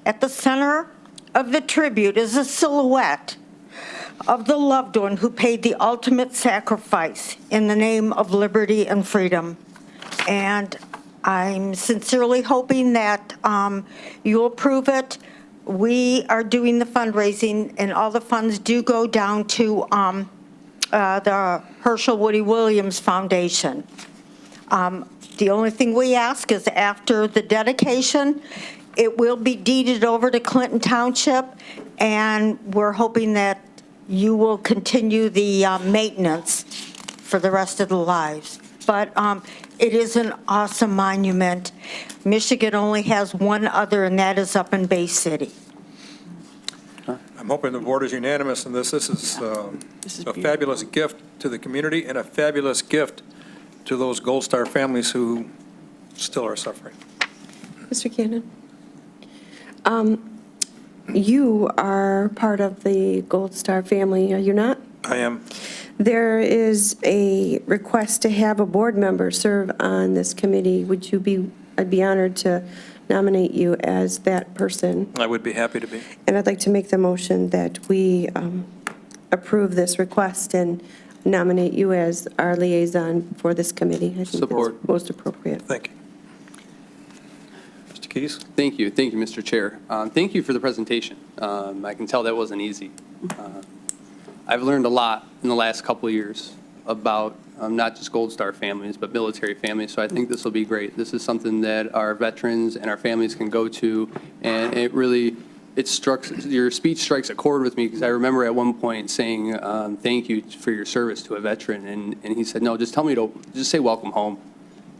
At the center of the tribute is a silhouette of the loved one who paid the ultimate sacrifice in the name of liberty and freedom. And I'm sincerely hoping that you'll approve it. We are doing the fundraising, and all the funds do go down to the Herschel Woody Williams Foundation. The only thing we ask is after the dedication, it will be deeded over to Clinton Township, and we're hoping that you will continue the maintenance for the rest of the lives. But it is an awesome monument. Michigan only has one other, and that is up in Bay City. I'm hoping the board is unanimous in this. This is a fabulous gift to the community and a fabulous gift to those Gold Star families who still are suffering. Mr. Cannon? You are part of the Gold Star family, are you not? I am. There is a request to have a board member serve on this committee. I'd be honored to nominate you as that person. I would be happy to be. And I'd like to make the motion that we approve this request and nominate you as our liaison for this committee. I think Support. that's most appropriate. Thank you. Mr. Keys? Thank you, Mr. Chair. Thank you for the presentation. I can tell that wasn't easy. I've learned a lot in the last couple of years about not just Gold Star families, but military families, so I think this will be great. This is something that our veterans and our families can go to, and your speech strikes a chord with me, because I remember at one point saying, thank you for your service to a veteran, and he said, no, just say welcome home,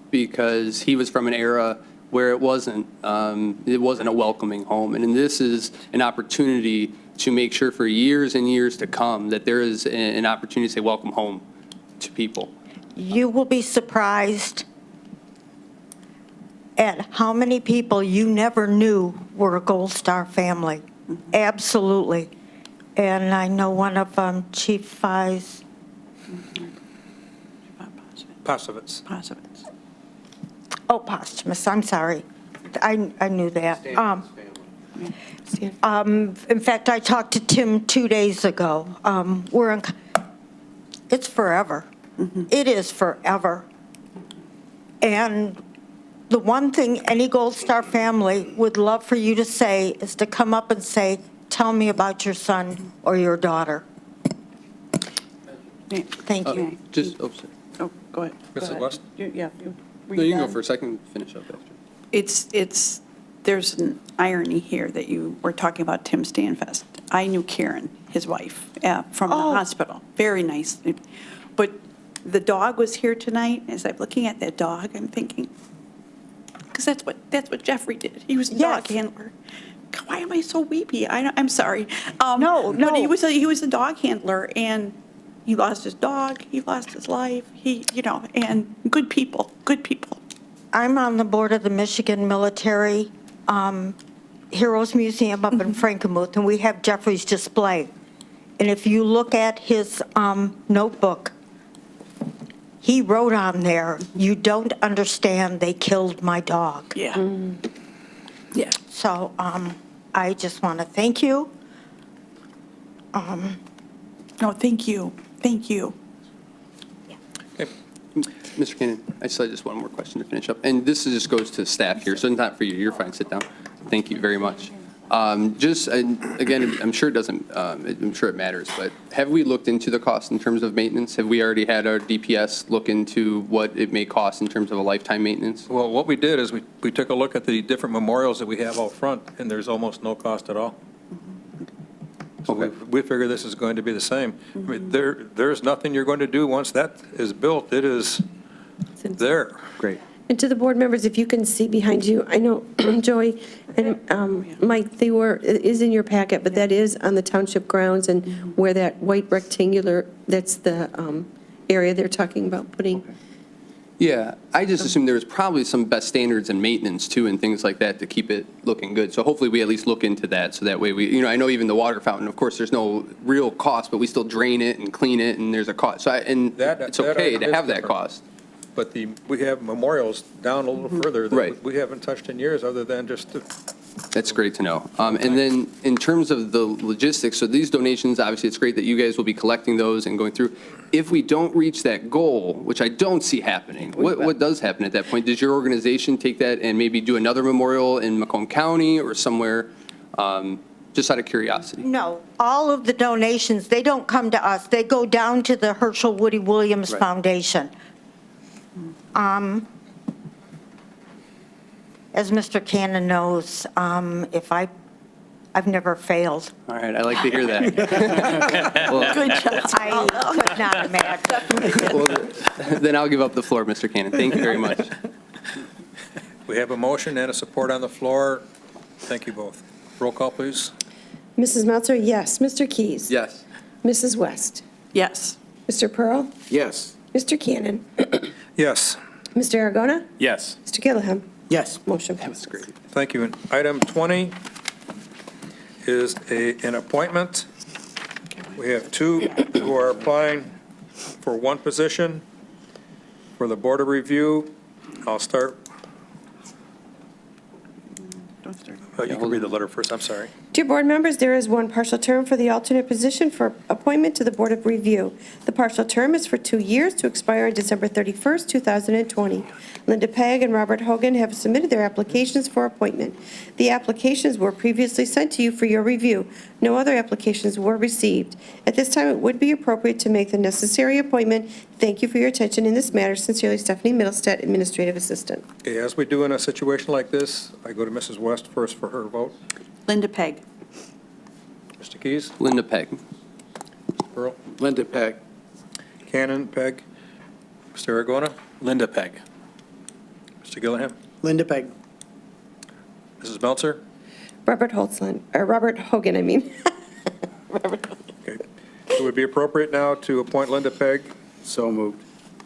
because he was from an era where it wasn't a welcoming home. And this is an opportunity to make sure for years and years to come that there is an opportunity to say welcome home to people. You will be surprised at how many people you never knew were a Gold Star family. Absolutely. And I know one of them, Chief Fies. Posovitz. Oh, Posthumous, I'm sorry. I knew that. In fact, I talked to Tim 2 days ago. It's forever. It is forever. And the one thing any Gold Star family would love for you to say is to come up and say, tell me about your son or your daughter. Thank you. Sorry. Oh, go ahead. Mrs. West? Yeah. No, you can go for a second, finish up after. There's an irony here that you were talking about Tim Stanfest. I knew Karen, his wife, from the hospital. Very nice. But the dog was here tonight. As I'm looking at that dog, I'm thinking, because that's what Jeffrey did. He was a dog handler. Why am I so weepy? I'm sorry. No. But he was a dog handler, and he lost his dog. He lost his life. And good people. I'm on the board of the Michigan Military Heroes Museum up in Frankenmuth, and we have Jeffrey's display. And if you look at his notebook, he wrote on there, "You don't understand, they killed my dog." Yeah. Yeah. So I just want to thank you. No, thank you. Thank you. Mr. Cannon, I still have just one more question to finish up, and this just goes to staff here, so not for you. You're fine. Sit down. Thank you very much. Again, I'm sure it matters, but have we looked into the cost in terms of maintenance? Have we already had our DPS look into what it may cost in terms of a lifetime maintenance? Well, what we did is we took a look at the different memorials that we have out front, and there's almost no cost at all. So we figure this is going to be the same. I mean, there's nothing you're going to do once that is built. It is there. Great. And to the board members, if you can see behind you, I know Joey and Mike, it is in your packet, but that is on the township grounds, and where that white rectangular, that's the area they're talking about putting. Yeah, I just assumed there was probably some best standards in maintenance too and things like that to keep it looking good. So hopefully we at least look into that, so that way I know even the water fountain, of course, there's no real cost, but we still drain it and clean it, and there's a cost. So it's okay to have that cost. But we have memorials down a little further that Right. we haven't touched in years, other than just That's great to know. And then in terms of the logistics, so these donations, obviously, it's great that you guys will be collecting those and going through. If we don't reach that goal, which I don't see happening, what does happen at that point? Does your organization take that and maybe do another memorial in Macomb County or somewhere, just out of curiosity? No, all of the donations, they don't come to us. They go down to the Herschel Woody Williams Foundation. As Mr. Cannon knows, I've never failed. All right, I like to hear that. Good job. I could not imagine. Well, then I'll give up the floor, Mr. Cannon. Thank you very much. we have a motion and a support on the floor. Thank you both. Roll call, please. Mrs. Meltzer, yes. Mr. Keys? Yes. Mrs. West? Yes. Mr. Pearl? Yes. Mr. Cannon? Yes. Mr. Aragona? Yes. Mr. Gilliam? Yes. Motion That was passes. great. Thank you. And item 20 is an appointment. We have two who are applying for one position for the Board of Review. I'll start You can read the letter first, I'm sorry. Dear board members, there is one partial term for the alternate position for appointment to the Board of Review. The partial term is for 2 years to expire on December 31st, 2020. Linda Pegg and Robert Hogan have submitted their applications for appointment. The applications were previously sent to you for your review. No other applications were received. At this time, it would be appropriate to make the necessary appointment. Thank you for your attention in this matter. Sincerely, Stephanie Middlestead, Administrative Assistant. Okay, as we do in a situation like this, I go to Mrs. West first for her vote. Linda Pegg. Mr. Keys? Linda Pegg. Pearl? Linda Pegg. Cannon, Pegg? Mr. Aragona? Linda Pegg. Mr. Gilliam? Linda Pegg. Mrs. Meltzer? Robert Hogan, I mean. Robert Hogan. Okay. It would be appropriate now to appoint Linda Pegg. So moved.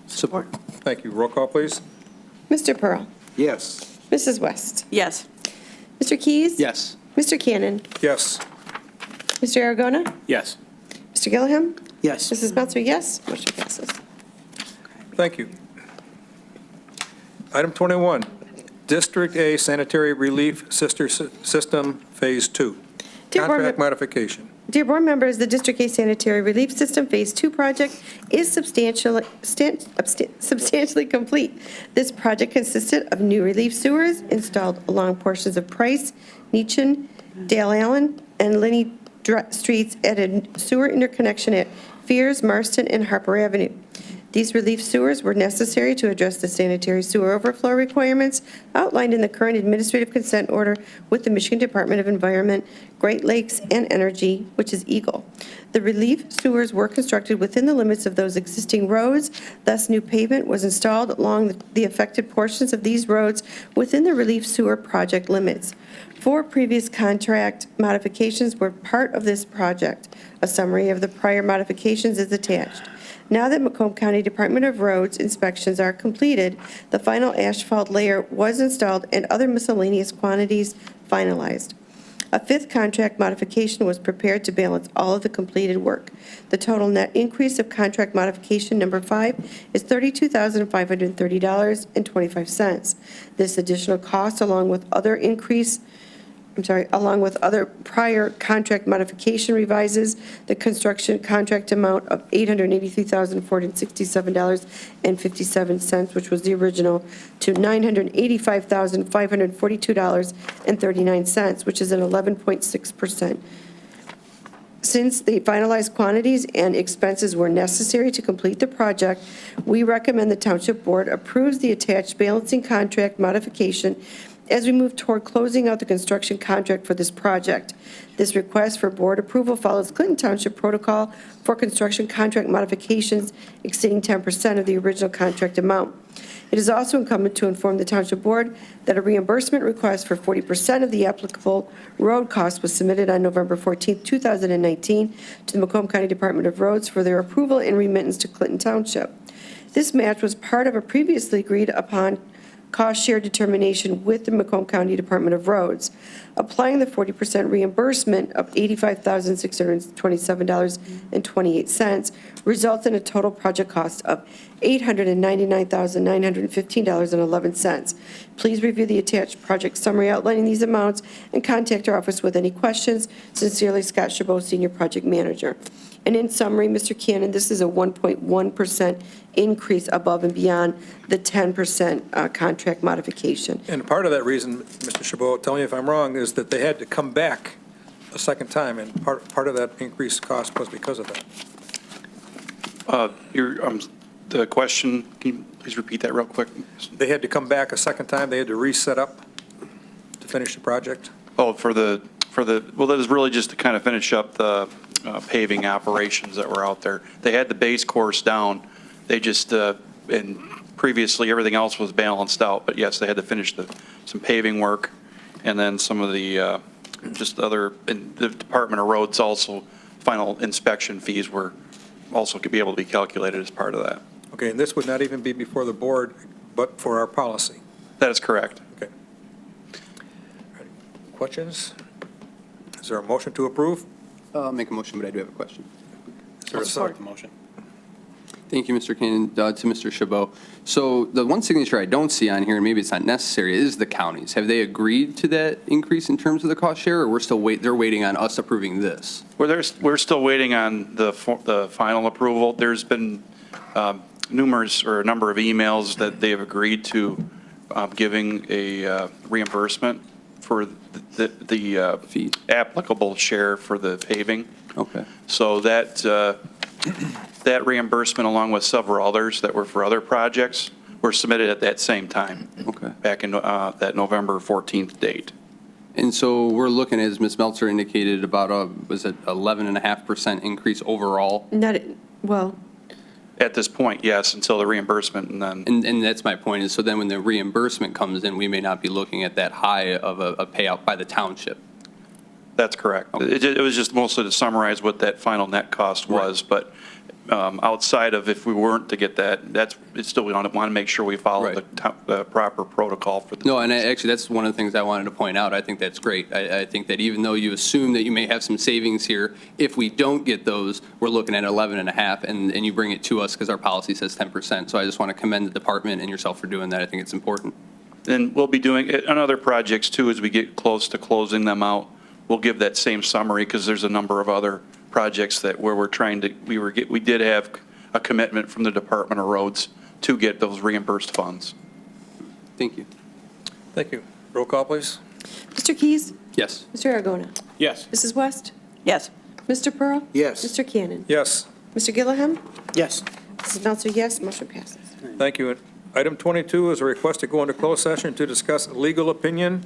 Support. Thank you. Roll call, please. Mr. Pearl. Yes. Mrs. West. Yes. Mr. Keys? Yes. Mr. Cannon? Yes. Mr. Aragona? Yes. Mr. Gilliam? Yes. Mrs. Meltzer, yes. Motion passes. Thank you. Item 21, District A Sanitary Relief System Phase 2. Dear Board Contract modification. Dear board members, the District A Sanitary Relief System Phase 2 project is substantially complete. This project consisted of new relief sewers installed along portions of Price, Neachin, Dale Allen, and Linney Streets at a sewer interconnection at Fears, Marston, and Harper Avenue. These relief sewers were necessary to address the sanitary sewer overflow requirements outlined in the current administrative consent order with the Michigan Department of Environment, Great Lakes, and Energy, which is EGLE. The relief sewers were constructed within the limits of those existing roads, thus new pavement was installed along the affected portions of these roads within the relief sewer project limits. 4 previous contract modifications were part of this project. A summary of the prior modifications is attached. Now that Macomb County Department of Roads inspections are completed, the final asphalt layer was installed and other miscellaneous quantities finalized. A 5th contract modification was prepared to balance all of the completed work. The total net increase of contract modification number 5 is $32,530.25. This additional cost, along with other prior contract modification revises the construction contract amount of $883,467.57, which was the original, to $985,542.39, which is an 11.6%. Since the finalized quantities and expenses were necessary to complete the project, we recommend the Township Board approves the attached balancing contract modification as we move toward closing out the construction contract for this project. This request for board approval follows Clinton Township Protocol for construction contract modifications exceeding 10% of the original contract amount. It is also incumbent to inform the Township Board that a reimbursement request for 40% of the applicable road costs was submitted on November 14, 2019 to the Macomb County Department of Roads for their approval and remittance to Clinton Township. This match was part of a previously agreed upon cost share determination with the Macomb County Department of Roads. Applying the 40% reimbursement of $85,627.28 results in a total project cost of $899,915.11. Please review the attached project summary outlining these amounts and contact our office with any questions. Sincerely, Scott Chabot, Senior Project Manager. And in summary, Mr. Cannon, this is a 1.1% increase above and beyond the 10% contract modification. And part of that reason, Mr. Chabot, tell me if I'm wrong, is that they had to come back a second time, and part of that increased cost was because of that. The question, can you please repeat that real quick? They had to come back a second time, they had to reset up to finish the project? Oh, well, that was really just to kind of finish up the paving operations that were out there. They had the base course down. They just, and previously everything else was balanced out, but yes, they had to finish some paving work, and then some of the, just other, and the Department of Roads also, final inspection fees were also could be able to be calculated as part of that. Okay, and this would not even be before the board, but for our policy? That is correct. Okay. Questions? Is there a motion to approve? I'll make a motion, but I do have a question. Is there a I'll support second? the motion. Thank you, Mr. Cannon. To Mr. Chabot. So the one signature I don't see on here, and maybe it's not necessary, is the counties. Have they agreed to that increase in terms of the cost share, or they're waiting on us approving this? We're still waiting on the final approval. There's been numerous or a number of emails that they have agreed to giving a reimbursement for the Fee. applicable share for the paving. Okay. So that reimbursement, along with several others that were for other projects, were submitted at that same time. Okay. Back in that November 14th date. And so we're looking, as Ms. Meltzer indicated, about was it 11.5% increase overall? Not, well, At this point, yes, until the reimbursement, and then, And that's my point, is so then when the reimbursement comes in, we may not be looking at that high of a payout by the township. that's correct. It was just mostly to summarize what that final net cost was, but outside of if we weren't to get that, it's still, we want to make sure we follow the proper protocol for the. No, and actually, that's one of the things I wanted to point out. I think that's great. I think that even though you assume that you may have some savings here, if we don't get those, we're looking at 11.5, and you bring it to us because our policy says 10%. So I just want to commend the department and yourself for doing that. I think it's important. And we'll be doing it on other projects too, as we get close to closing them out. We'll give that same summary because there's a number of other projects that where we're trying to, we did have a commitment from the Department of Roads to get those reimbursed funds. Thank you. Thank you. Roll call, please. Mr. Keys? Yes. Mr. Aragona? Yes. Mrs. West? Yes. Mr. Pearl? Yes. Mr. Cannon? Yes. Mr. Gilliam? Yes. Mrs. Meltzer, yes. Motion passes. Thank you. Item 22 is a request to go into closed session to discuss legal opinion,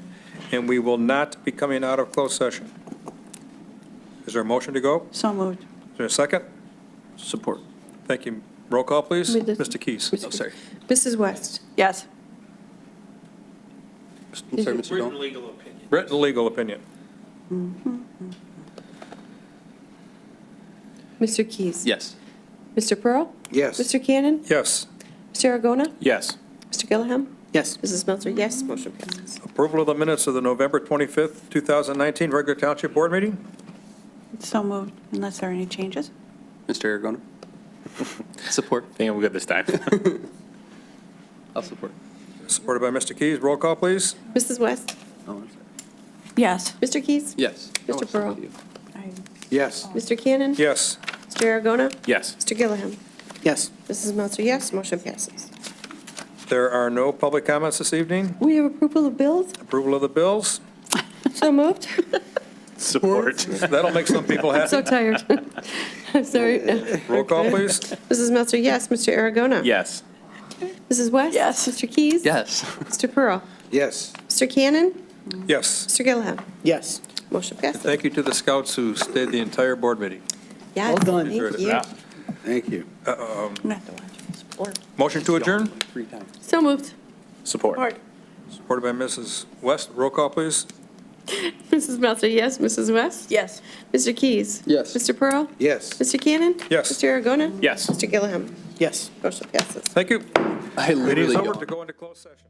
and we will not be coming out of closed session. Is there a motion to go? So moved. Is there a second? Support. Thank you. Roll call, please. Wait, this- Mr. Keys. Oh, sorry. Mrs. West? Yes. I'm sorry, Mr. Written Dolan? legal opinion. Written legal opinion. Mr. Keys? Yes. Mr. Pearl? Yes. Mr. Cannon? Yes. Mr. Aragona? Yes. Mr. Gilliam? Yes. Mrs. Meltzer, yes. Motion passes. Approval of the minutes of the November 25th, 2019 regular township board meeting. So moved, unless there are any changes. Mr. Aragona? Support. I think I'm good this time. I'll support. Supported by Mr. Keys. Roll call, please. Mrs. West? Oh, I'm sorry. Yes. Mr. Keys? Yes. Mr. Pearl? Yes. Mr. Cannon? Yes. Mr. Aragona? Yes. Mr. Gilliam? Yes. Mrs. Meltzer, yes. Motion passes. There are no public comments this evening. We have approval of bills. Approval of the bills. So moved. Support. That'll make some people I'm so happy. tired. I'm sorry. Roll call, please. Mrs. Meltzer, yes. Mr. Aragona? Yes. Mrs. West? Yes. Mr. Keys? Yes. Mr. Pearl? Yes. Mr. Cannon? Yes. Mr. Gilliam? Yes. Motion passes. Thank you to the scouts who stayed the entire board meeting. Yes, Well done. thank you. Thank you. I'm gonna have to watch this. Or- Motion to adjourn. 3 times. So moved. Support. Supported by Mrs. West. Roll call, please. Mrs. Meltzer, yes. Mrs. West? Yes. Mr. Keys? Yes. Mr. Pearl? Yes. Mr. Cannon? Yes. Mr. Aragona? Yes. Mr. Gilliam? Yes. Motion passes. Thank you. I Meeting is literally over to go into closed session.